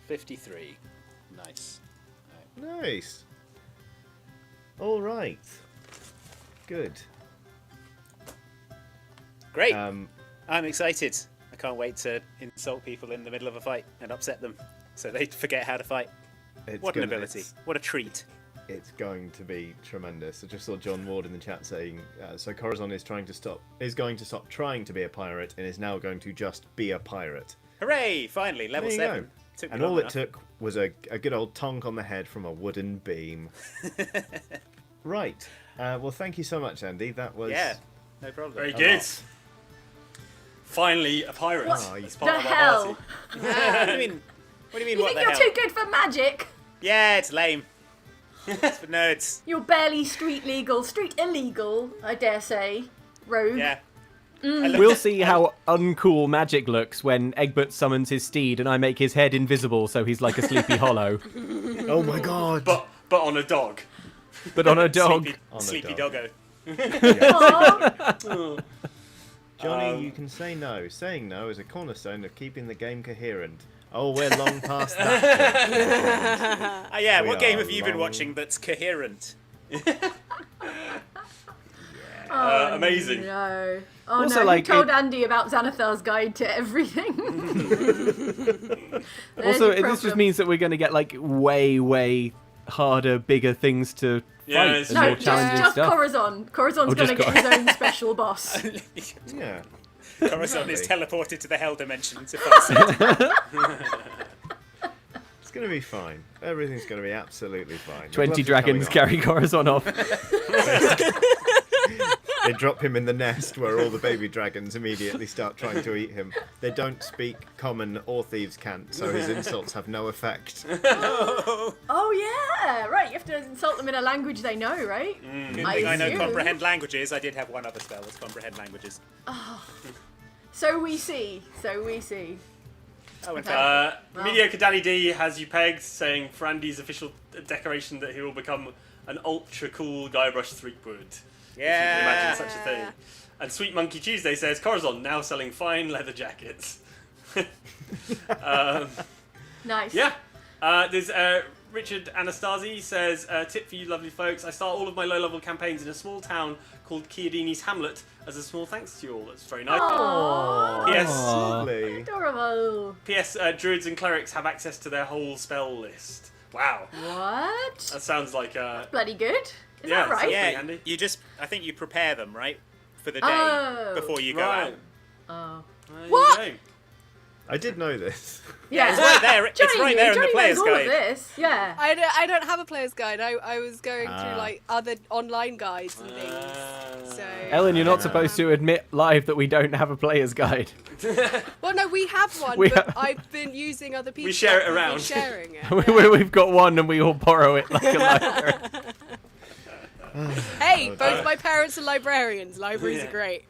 53. Nice. Right. Nice. All right. Good. Great. I'm excited. I can't wait to insult people in the middle of a fight and upset them so they forget how to fight. What an ability. What a treat. It's going to be tremendous. I just saw John Ward in the chat saying, so Corazon is going to stop trying to be a pirate and is now going to just be a pirate. Hooray! Finally, level 7. And all it took was a good old tonk on the head from a wooden beam. Right. Well, thank you so much, Andy. That was... yeah, no problem. Very good. Finally, a pirate. What the hell? What do you mean? What do you mean? You what think the you're hell? too good for magic? Yeah, it's lame. It's for nerds. You're barely street illegal, I dare say, rogue. Yeah. We'll see how uncool magic looks when Egbert summons his steed and I make his head invisible so he's like a Sleepy Hollow. Oh my god. But on a dog. But on a dog. Sleepy doggo. Johnny, you can say no. Saying no is a cornerstone of keeping the game coherent. Oh, we're long past that. Yeah, what game have you been watching that's coherent? Amazing. No. Oh Also, no, like, who told Andy about Xanathar's guide to everything? There's Also, your this just problem. means that we're going to get like way harder, bigger things to Yeah, fight it's and true. more challenging just stuff. Corazon. Corazon's Oh, going to just get his own special boss. Yeah. Corazon is teleported to the hell dimension to fight it. It's going to be fine. Everything's going to be absolutely fine. The 20 gloves are coming dragons off. carry Corazon off. They drop him in the nest where all the baby dragons immediately start trying to eat him. They don't speak common or thieves' cant, so his insults have no effect. Oh yeah, right. You have to insult them in a language they know, right? Good thing I know assume. comprehend languages. I did have one other spell that's comprehend languages. So we see. Oh, in fact, Well. Mediocre Danny D has you pegged, saying for Andy's official declaration that he will become an ultra cool Guybrush Threepwood. yeah. Imagine such a thing. And Sweet Monkey Tuesday says Corazon now selling fine leather jackets. Nice. Yeah. There's Richard Anastasi says, tip for you lovely folks, I start all of my low-level campaigns in a small town called Chiodini's Hamlet as a small thanks to you all. That's very nice. Aww. Yes. Lovely. Adorable. P.S. Druids and clerics have access to their whole spell list. Wow. What? That sounds like Bloody good. Is Yeah, that right? pretty Yeah, handy. you just, I think you prepare them, right? For the day Oh. before you go right. out. Oh. There you What? go. I did know this. Yeah. It's right there. It's Johnny, right there in the Johnny player's knows all of guide. this. Yeah. I don't have a player's guide. I was going through Ah. like other online guides and things. So Ellen, you're not supposed to admit live that we don't have a player's guide. Well, no, we have one, We but have- I've been using other people. share it who've been around. Sharing it. We've got one and we all borrow it like a library. Hey, both my parents are librarians. Libraries Yeah. are great.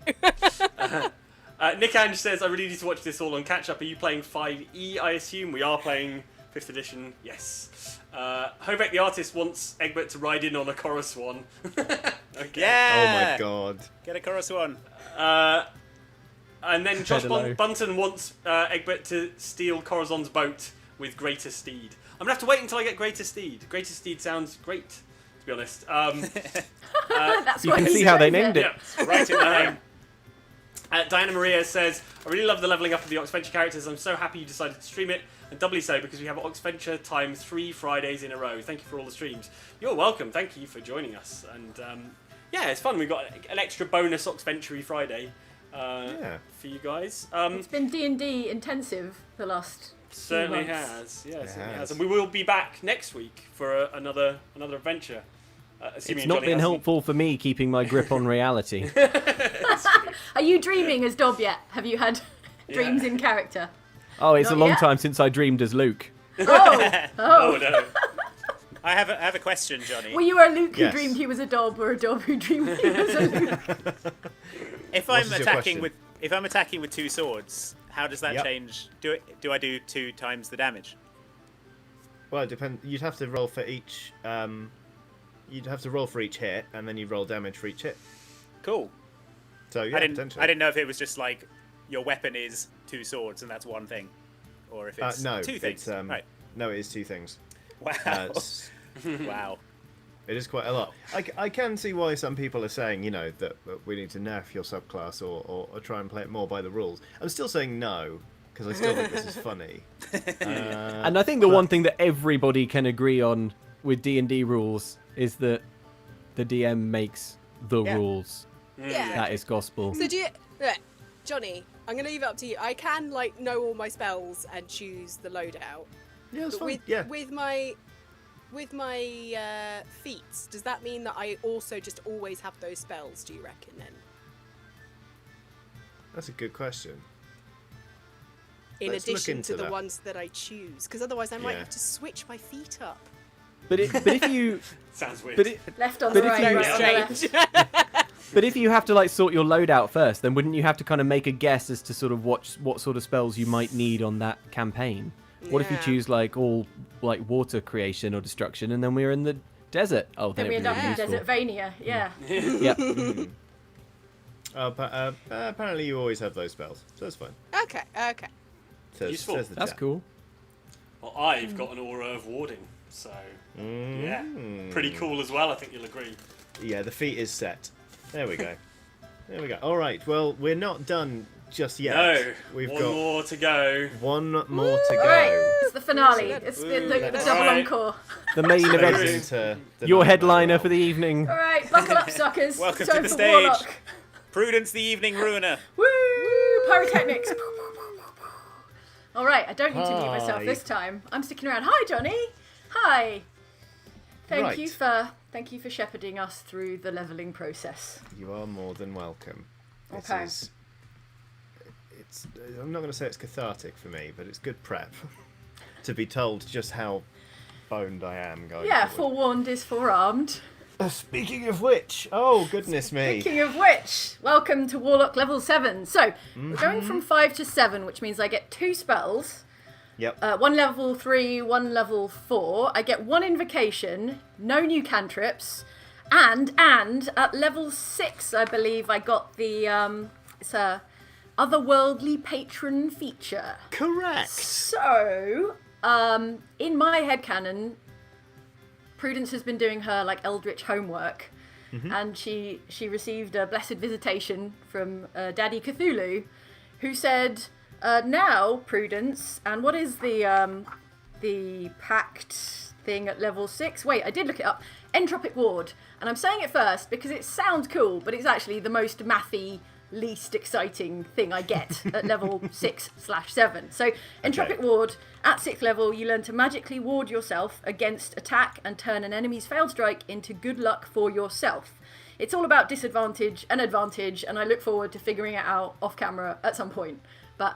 Nick Ange says, I really need to watch this all on catch up. Are you playing 5e, I assume? We are playing 5th edition, yes. Hovek the artist wants Egbert to ride in on a chorus one. Okay. Yeah. Oh my god. Get a chorus one. And then Josh Pedalo. Bunton wants Egbert to steal Corazon's boat with Greater Steed. I'm going to have to wait until I get Greater Steed. Greater Steed sounds great, to be honest. That's You why can he's see how they chosen. named it. Yeah, right in the name. Diana Maria says, I really love the levelling up of the Oxventure characters. I'm so happy you decided to stream it, and doubly so because we have Oxventure time 3 Fridays in a row. Thank you for all the streams. You're welcome. Thank you for joining us. And yeah, it's fun. We've got an extra bonus Oxventure Friday for you guys. It's been D&D intensive the last Certainly few months. has. Yeah, It certainly has. has. And we will be back next week for another adventure. Assuming It's not Johnny been hasn't- helpful for me keeping my grip on reality. Are you dreaming as Dob yet? Have you had dreams in character? Oh, it's Not a long yet? time since I dreamed as Luke. Oh, Oh no. I have a question, Johnny. Were you a Luke who Yes. dreamed he was a Dob, or a Dob who dreamed he was a Luke? If What I'm is your attacking question? with 2 swords, how does that Yep. change? Do I do 2 times the damage? Well, it depends. You'd have to roll for each. You'd have to roll for each hit, and then you roll damage for each hit. Cool. So yeah, I didn't potentially. know if it was just like your weapon is 2 swords and that's one thing, or if it's No, 2 things. it's Right. no, it is 2 things. Wow. It's- Wow. It is quite a lot. I can see why some people are saying, that we need to nerf your subclass or try and play it more by the rules. I'm still saying no, because I still think this is funny. And I think the one thing that everybody can agree on with D&D rules is that the DM makes the Yeah. rules. Yeah. That is gospel. So Johnny, I'm gonna leave it up to you. I can know all my spells and choose the loadout. Yeah, it's But fine. with my feats, does that mean that I also just always have those spells? Do you reckon then? That's a good question. In Let's look addition into to the that. ones that I choose, because otherwise I might Yeah. have to switch my feet up. But if you Sounds weird. Left on But the if right, you- right on the left. But if you have to sort your load out first, then wouldn't you have to kind of make a guess as to sort of what sort of spells you might need on that campaign? What if you Yeah. choose all water creation or destruction, and then we're in the desert? Oh, Then then we it'd end be up in really useful. Desertvania, yeah. Yep. Apparently you always have those spells, so it's fine. Okay. Says Useful. the That's chat. cool. Well, I've got an aura of warding, So, yeah, pretty cool as well, I think you'll agree. Yeah, the feat is set. There we go. There we go. All right, well, we're not done just yet. No, We've one got more to go. one more to go. All right, it's the finale. It's the double Alright. encore. The main Goes event. into the Your night headliner well. for the evening. All right, buckle up, suckers. Welcome It's to time the for stage. Warlock. Prudence, the evening ruiner. Woo! Pyrotechnics. All right, I don't need to mute myself Hi. this time. I'm sticking around. Hi, Johnny. Hi. Thank Right. you for shepherding us through the leveling process. You are more than welcome. This Okay. is. It's. I'm not going to say it's cathartic for me, but it's good prep to be told just how boned I am going. Yeah, forward. forewarned is forearmed. Speaking of which, oh goodness me! Speaking of which, welcome to Warlock level 7. So, we're going from 5 to 7, which means I get 2 spells. Yep. 1 level 3, 1 level 4. I get 1 invocation, no new cantrips, and at level 6, I believe I got the it's a otherworldly patron feature. Correct. So, in my headcanon, Prudence has been doing her like eldritch homework, and she received a blessed visitation from Daddy Cthulhu, who said, "Now, Prudence, and what is the pact thing at level 6? Wait, I did look it up. Entropic Ward, and I'm saying it first because it sounds cool, but it's actually the most mathy, least exciting thing I get at level 6/7. So, Entropic Ward, at 6th level, you learn to magically ward yourself against attack and turn an enemy's failed strike into good luck for yourself. It's all about disadvantage and advantage, and I look forward to figuring it out off camera at some point. But,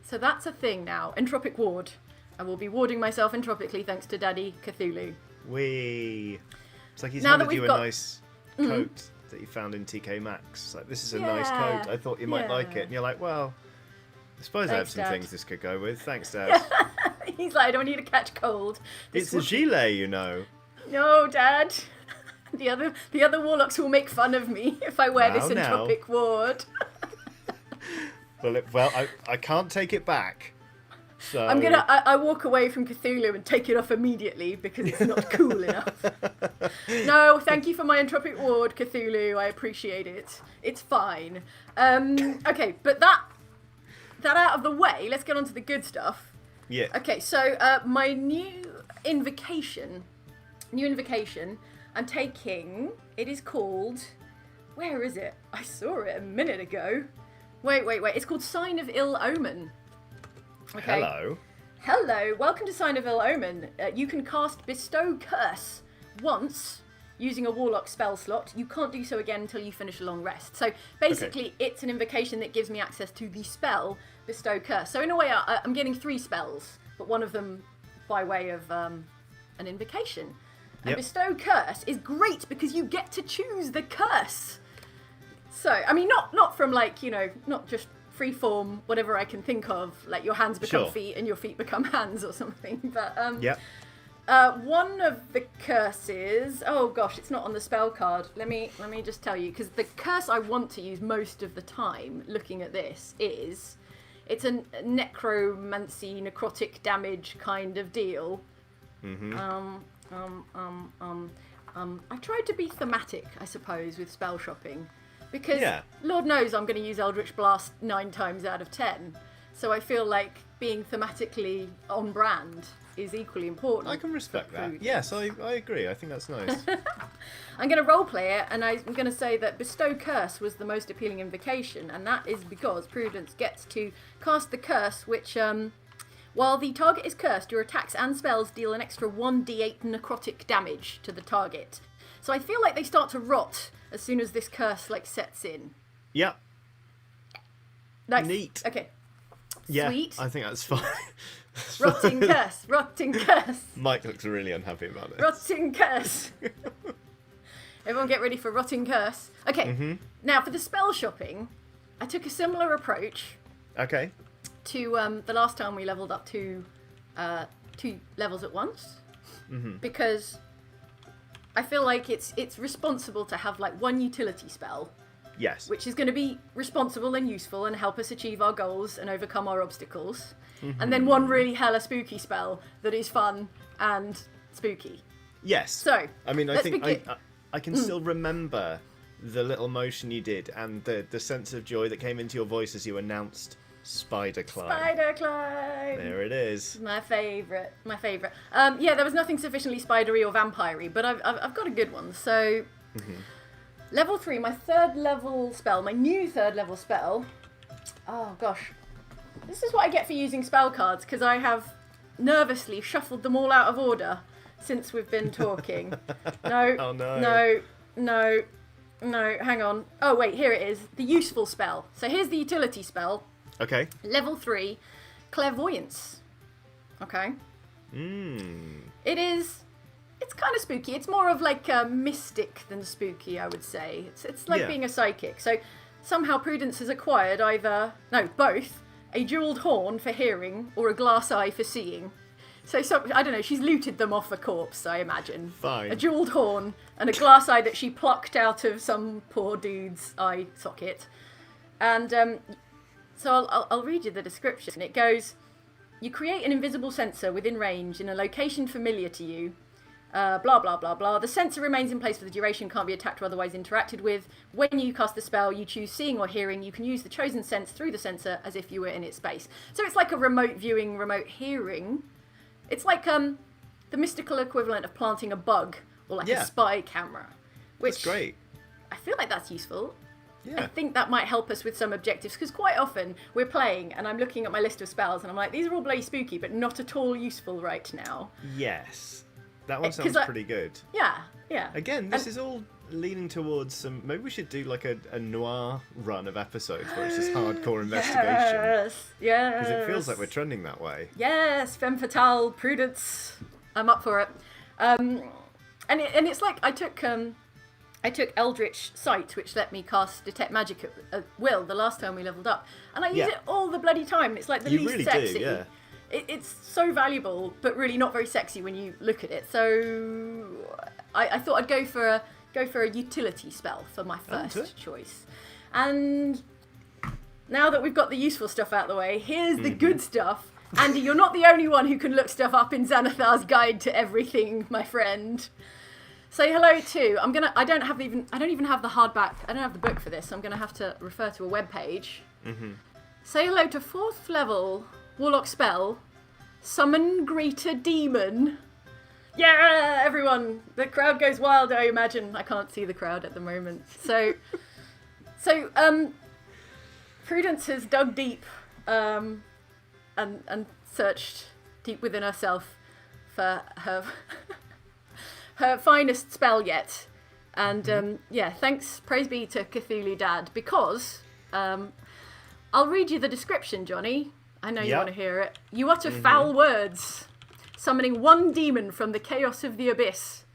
so that's a thing now. Entropic Ward. I will be warding myself entropically thanks to Daddy Cthulhu. It's like he's Now that handed we've you a got- nice coat that you found in TK Maxx. Like, this is a nice coat. I thought you might like it. And you're like, well, I suppose I have Thanks, some Dad. things this could go with. Thanks, Dad. He's like, I don't need to catch cold. It's a gilet, you know. No, Dad. The other warlocks will make fun of me if I wear this Now. entropic ward. Well, I can't take it back. So I walk away from Cthulhu and take it off immediately because it's not cool enough. No, thank you for my entropic ward, Cthulhu. I appreciate it. It's fine. Okay, but that out of the way, let's get on to the good stuff. Yeah. Okay, so my new invocation, I'm taking, it is called, where is it? I saw it a minute ago. Wait, it's called Sign of Ill Omen. Okay. Hello, welcome to Sign of Ill Omen. You can cast Bestow Curse once using a Warlock spell slot. You can't do so again until you finish a long rest. So basically, it's an invocation that gives me access to the spell Bestow Curse. So in a way, I'm getting 3 spells, but one of them by way of an invocation. And Bestow Curse is great because you get to choose the curse. So, I mean, not from like, not just freeform, whatever I can think of, like your hands become feet and your feet become hands or something. But one of the curses, oh gosh, it's not on the spell card. Let me just tell you, because the curse I want to use most of the time, looking at this, is it's a necromancy, necrotic damage kind of deal. I've tried to be thematic, I suppose, with spell shopping. Because Lord knows I'm going to use Eldritch Blast 9 times out of 10. So I feel like being thematically on brand is equally important. I can respect that. Yes, I agree. I think that's nice. I'm going to roleplay it, and I'm going to say that Bestow Curse was the most appealing invocation, and that is because Prudence gets to cast the curse, which, while the target is cursed, your attacks and spells deal an extra 1d8 necrotic damage to the target. So I feel like they start to rot as soon as this curse sets in. Yep. Nice. Neat. Okay. Yeah, Sweet. I think that's fine. Rotting curse. Rotting curse. Mike looks really unhappy about it. Rotting curse. Everyone get ready for rotting curse. Okay. Now for the spell shopping, I took a similar approach. Okay. To the last time we leveled up to 2 levels at once, because I feel like it's responsible to have 1 utility spell, Yes. which is going to be responsible and useful and help us achieve our goals and overcome our obstacles, and then 1 really hella spooky spell that is fun and spooky. Yes. So, I mean, I let's think begin. I can still remember the little motion you did and the sense of joy that came into your voice as you announced Spider Climb. Spider climb. There it is. My favourite. Yeah, there was nothing sufficiently spidery or vampire-y, but I've got a good one. So, level 3, my third level spell, my new third level spell. Oh gosh, this is what I get for using spell cards because I have nervously shuffled them all out of order since we've been talking. No, Oh, no. no, hang on. Oh wait, here it is. The useful spell. So here's the utility spell. Okay. Level 3, clairvoyance. Okay. It's kind of spooky. It's more of like a mystic than spooky, I would say. It's like being a psychic. So somehow Prudence has acquired both a jeweled horn for hearing or a glass eye for seeing. So I don't know, she's looted them off a corpse, I imagine. Fine. A jeweled horn and a glass eye that she plucked out of some poor dude's eye socket. And so I'll read you the description. It goes, you create an invisible sensor within range in a location familiar to you. Blah, blah, blah, blah. The sensor remains in place for the duration, can't be attacked or otherwise interacted with. When you cast the spell, you choose seeing or hearing. You can use the chosen sense through the sensor as if you were in its space. So it's like a remote viewing, remote hearing. It's like the mystical equivalent of planting a bug or like a spy camera. Which That's great. I feel like that's useful. Yeah. I think that might help us with some objectives because quite often we're playing and I'm looking at my list of spells and I'm like, these are all bloody spooky but not at all useful right now. Yes. That one 'Cause sounds pretty good. Yeah. Again, this is all leaning towards some... Maybe we should do like a noir run of episodes where it's just hardcore investigation. Yes. Because it feels like we're trending that way. Yes, femme fatale, Prudence. I'm up for it. And it's like I took Eldritch Sight, which let me cast Detect Magic at will the last time we leveled up, and I use it all the bloody time. It's like the least really sexy. do, yeah. It's so valuable, but really not very sexy when you look at it. So I thought I'd go for a utility spell for my first choice. And now that we've got the useful stuff out of the way, here's the good stuff. Andy, you're not the only one who can look stuff up in Xanathar's Guide to Everything, my friend. Say hello to. I don't even have the hardback. I don't have the book for this. So I'm gonna have to refer to a web page. Say hello to 4th level Warlock spell, Summon Greater Demon. Yeah, everyone. The crowd goes wild, I imagine. I can't see the crowd at the moment. So Prudence has dug deep and searched deep within herself for her her finest spell yet. And thanks, praise be to Cthulhu Dad, because I'll read you the description, Johnny. I know you want to hear it. You utter foul words, summoning one demon from the chaos of the abyss.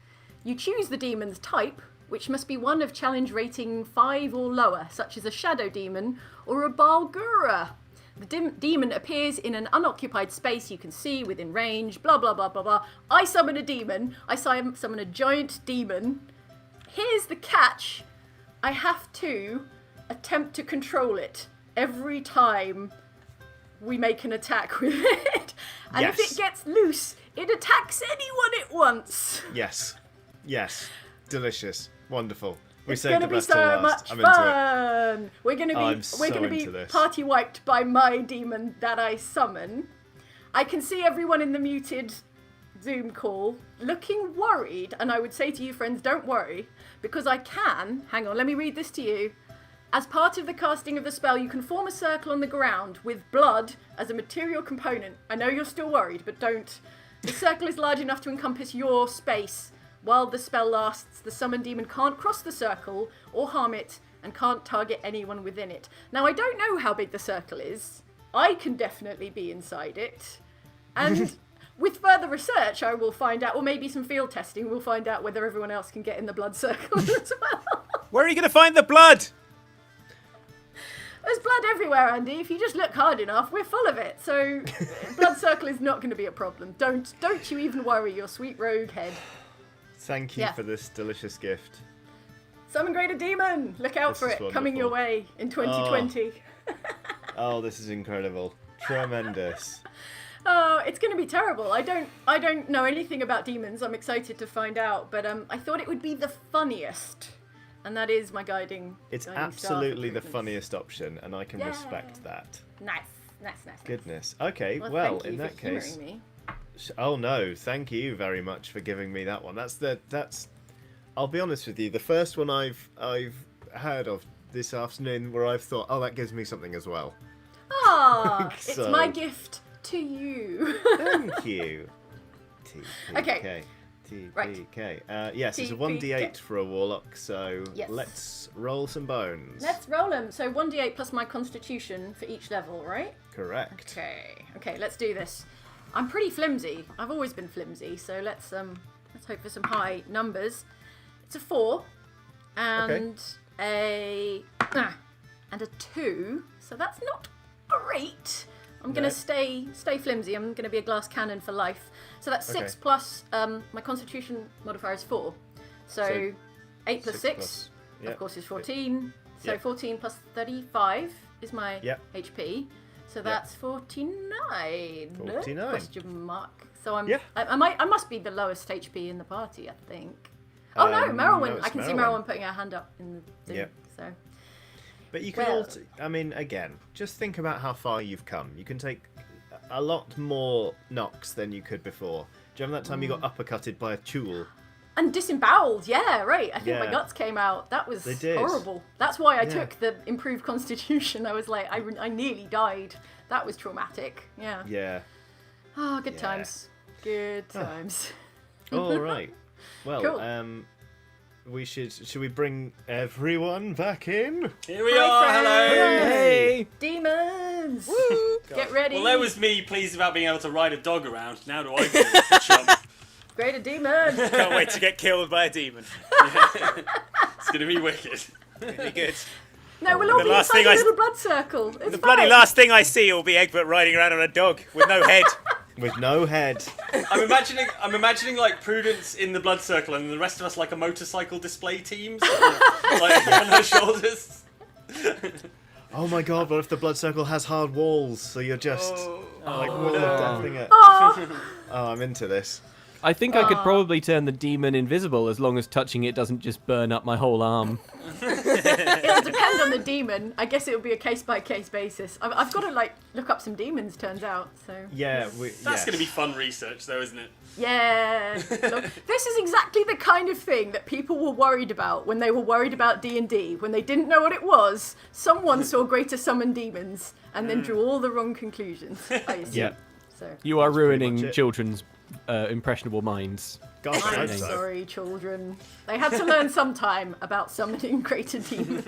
You choose the demon's type, which must be one of challenge rating 5 or lower, such as a shadow demon or a Balgura. The demon appears in an unoccupied space you can see within range, blah, blah, blah, blah, blah. I summon a demon. I summon a giant demon. Here's the catch. I have to attempt to control it every time we make an attack with it. And if it gets loose, it attacks anyone it wants. Yes. Delicious. Wonderful. We It's saved gonna the be best so till last. much I'm into it. fun. We're gonna be into this. party wiped by my demon that I summon. I can see everyone in the muted Zoom call looking worried, and I would say to you, friends, don't worry, because I can. Hang on, let me read this to you. As part of the casting of the spell, you can form a circle on the ground with blood as a material component. I know you're still worried, but don't. The circle is large enough to encompass your space. While the spell lasts, the summoned demon can't cross the circle or harm it and can't target anyone within it. Now, I don't know how big the circle is. I can definitely be inside it. And with further research, I will find out, or maybe some field testing, we'll find out whether everyone else can get in the blood circle as well. Where are you going to find the blood? There's blood everywhere, Andy. If you just look hard enough, we're full of it. So, blood circle is not going to be a problem. Don't you even worry, your sweet rogue head. Thank you for this delicious gift. Summon Greater Demon! Look out for it, coming your way in 2020. Oh, this is incredible. Tremendous. Oh, it's going to be terrible. I don't know anything about demons. I'm excited to find out, but I thought it would be the funniest, and that is my guiding. It's guiding absolutely the star for Prudence. funniest option, and I can Yeah. respect that. Nice. Goodness. Okay, Well, well, thank you in for that case, humouring me. oh no, thank you very much for giving me that one. That's. I'll be honest with you. The first one I've heard of this afternoon, where I've thought, oh, that gives me something as well. Ah, it's So- my gift to you. Thank you. Okay. TPK. Yes, it's a TPK. 1d8 for a warlock, so Yes. let's roll some bones. Let's roll them. So 1d8 plus my constitution for each level, right? Correct. Okay, let's do this. I'm pretty flimsy. I've always been flimsy, so let's hope for some high numbers. It's a 4 and a 2, so that's not great. I'm gonna No. stay flimsy. I'm gonna be a glass cannon for life. So that's 6 Okay. plus my constitution modifier is 4. So 8 plus 6 plus- yeah. of course is 14. So Yeah. 14 plus 35 is my Yeah. HP. So that's 49. 49. Question mark. So I'm. Yeah. I must be the lowest HP in the party, I think. Oh no, Merilwen! it's I can see Merilwen. Merilwen putting her hand up in the thing. Yeah. So But you can Well- also, I mean, again, just think about how far you've come. You can take a lot more knocks than you could before. Do you remember that time you got uppercutted by a tool? and disemboweled. Yeah, right. I think my Yeah. guts came out. That was They did. horrible. That's why I Yeah. took the improved constitution. I was like, I nearly died. That was traumatic. Yeah. Yeah. Oh, good Yeah. times. Good times. All right. Well, Cool. should we bring everyone back in? Here we Hi, are. friends. Hello. Hey! Demons! Get ready. Well, there was me pleased about being able to ride a dog around. Now do I feel like a chump? Greater demon. Can't wait to get killed by a demon. It's gonna be wicked. Really good. No, we'll all The be last inside thing a I- little blood circle. It's The bloody fine. last thing I see will be Egbert riding around on a dog with no head. With no head. I'm imagining like Prudence in the blood circle, and the rest of us like a motorcycle display team, sort of, like on her shoulders. Oh my god, what if the blood circle has hard walls, so you're just like wall of death thing it. Aw. Oh, I'm into this. I think I could probably turn the demon invisible as long as touching it doesn't just burn up my whole arm. It'll depend on the demon. I guess it will be a case by case basis. I've got to like look up some demons. Turns out, so Yeah, That's gonna be fun research, though, isn't it? yeah. Look, this is exactly the kind of thing that people were worried about when they were worried about D&D. When they didn't know what it was, someone saw Greater Summon demons and then drew all the wrong conclusions. I assume. Yeah. So You are That's pretty ruining much it. children's impressionable minds. God, I I'm hope so. sorry, children. They had to learn sometime about summoning greater demons.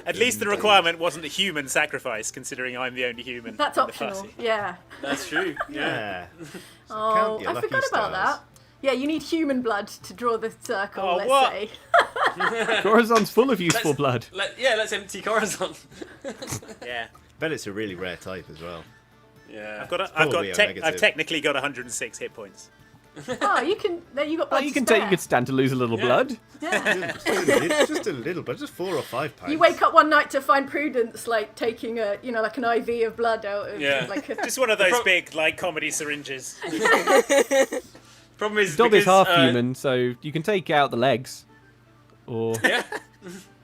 At least the requirement wasn't a human sacrifice, considering I'm the only human. That's in the optional. party. Yeah. That's true. Yeah. Oh, Count your I lucky forgot about stars. that. Yeah, you need human blood to draw the circle, Oh, let's what? say. Corazon's full of useful Let's- blood. Let's empty Corazon. Yeah. Bet it's a really rare type as well. Yeah. probably a negative. I've technically got 106 hit points. Oh, you can. There you got Oh, blood. you to can spare. take. You could stand to lose a little Yeah. blood. Yeah. just a little, but just 4 or 5 pints. You wake up one night to find Prudence like taking a, like an IV of blood out of Yeah. like a. Just one of those pro- big, like, comedy syringes. Problem is, Dog is because, half human, so you can take out the legs. Or Yeah.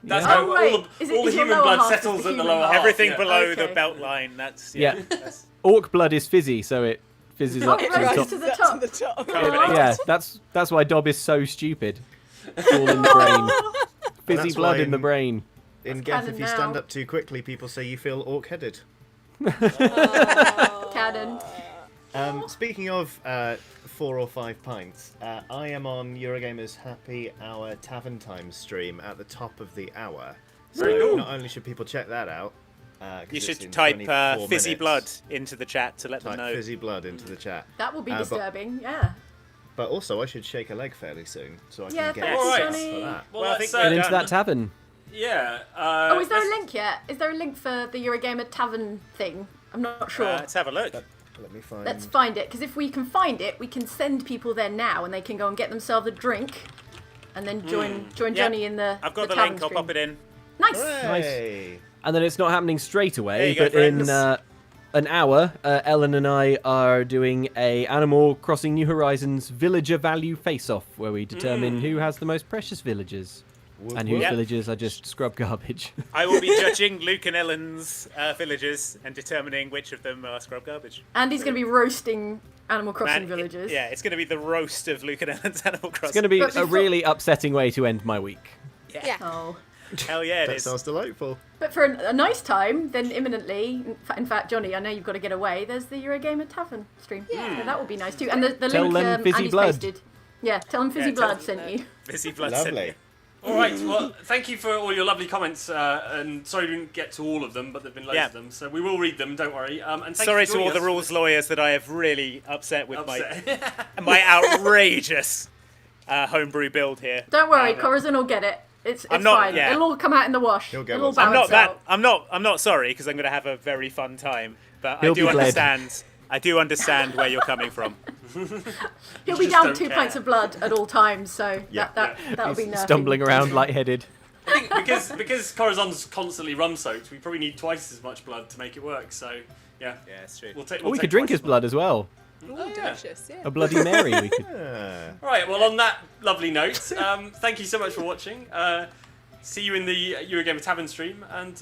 That's Oh, how right. all Is the, it- all the is your human lower blood half settles is the at the human lower half? half. Everything yeah. below Okay. the belt line, that's... Yeah. that's orc blood is fizzy, so it fizzes up to It the rises top. to the top. combination. Yeah, that's why Dob is so stupid. It's all in the brain. Fizzy That's blood why in the in- brain. In That's Geth, canon if you stand now. up too quickly, people say you feel orc-headed. Cannon. Speaking of 4 or 5 pints, I am on Eurogamer's Happy Hour Tavern Time stream at the top of the hour. So Very cool. not only should people check that out, 'cause You it's should in type 24 fizzy minutes. blood into the chat to let them Type know. fizzy blood into the chat. That will be but- disturbing. Yeah. But also, I should shake a leg fairly soon, so I Yeah, can get thanks, Alright. stuff Johnny. for that. Well, Well, I let's, think Get we're into done. that tavern. yeah. Oh, is there a let's- link yet? Is there a link for the Eurogamer Tavern thing? I'm not sure. Let's have a look. Let me find. Let's find it, because if we can find it, we can send people there now, and they can go and get themselves a drink, and then join Yep. Johnny in the. I've got the tavern link, I'll stream. pop it in. Nice. Hooray! And then it's not happening straight There away, you go, but in friends. an hour, Ellen and I are doing a Animal Crossing New Horizons villager value face-off, where we determine who has the most precious villagers. And whose Yep. villagers are just scrub garbage. I will be judging Luke and Ellen's villagers and determining which of them are scrub garbage. Andy's going to be roasting Animal Crossing villagers. It's going to be the roast of Luke and Ellen's Animal Crossing. It's going to be But a before- really upsetting way to end my week. Yeah. Oh. Hell yeah, it That is. sounds delightful. But for a nice time, then imminently, in fact, Johnny, I know you've got to get away. There's the Eurogamer Tavern stream. Yeah. So that would be nice too. And the Tell link them Fizzy Andy's Blood. posted. Yeah, tell them Fizzy Yeah, tell Blood them sent you. Busy blood sent Lovely. me. All right. Well, thank you for all your lovely comments. And sorry we didn't get to all of them, but there've been loads Yeah. of them. So we will read them. Don't worry. And thank Sorry you for to all joining the us. rules lawyers that I have really upset with Upset. my outrageous homebrew build here. Don't worry, Um, Corazon will get it. It's I'm not- fine. yeah. It'll all come out in the wash. He'll get It'll all one. I'm not balance out. I'm not sorry because I'm going to have a very fun time. But He'll I do be glad. understand. I do understand where you're coming from. He'll be just down don't 2 care. pints of blood at all times, so Yeah. that'll be nerfing. Stumbling around lightheaded. I think because Corazon's constantly rum soaked, we probably need twice as much blood to make it work. So yeah, Yeah, it's true. we'll take. Oh, We'll we take could drink twice his blood as well. Ooh, yeah. delicious, yeah. A Bloody Mary we could. Ah. All right. Well, on that lovely note, thank you so much for watching. See you in the Eurogamer Tavern stream, and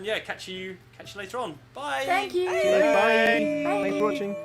yeah, catch you later on. Bye. Thank you. Bye. Thanks for watching.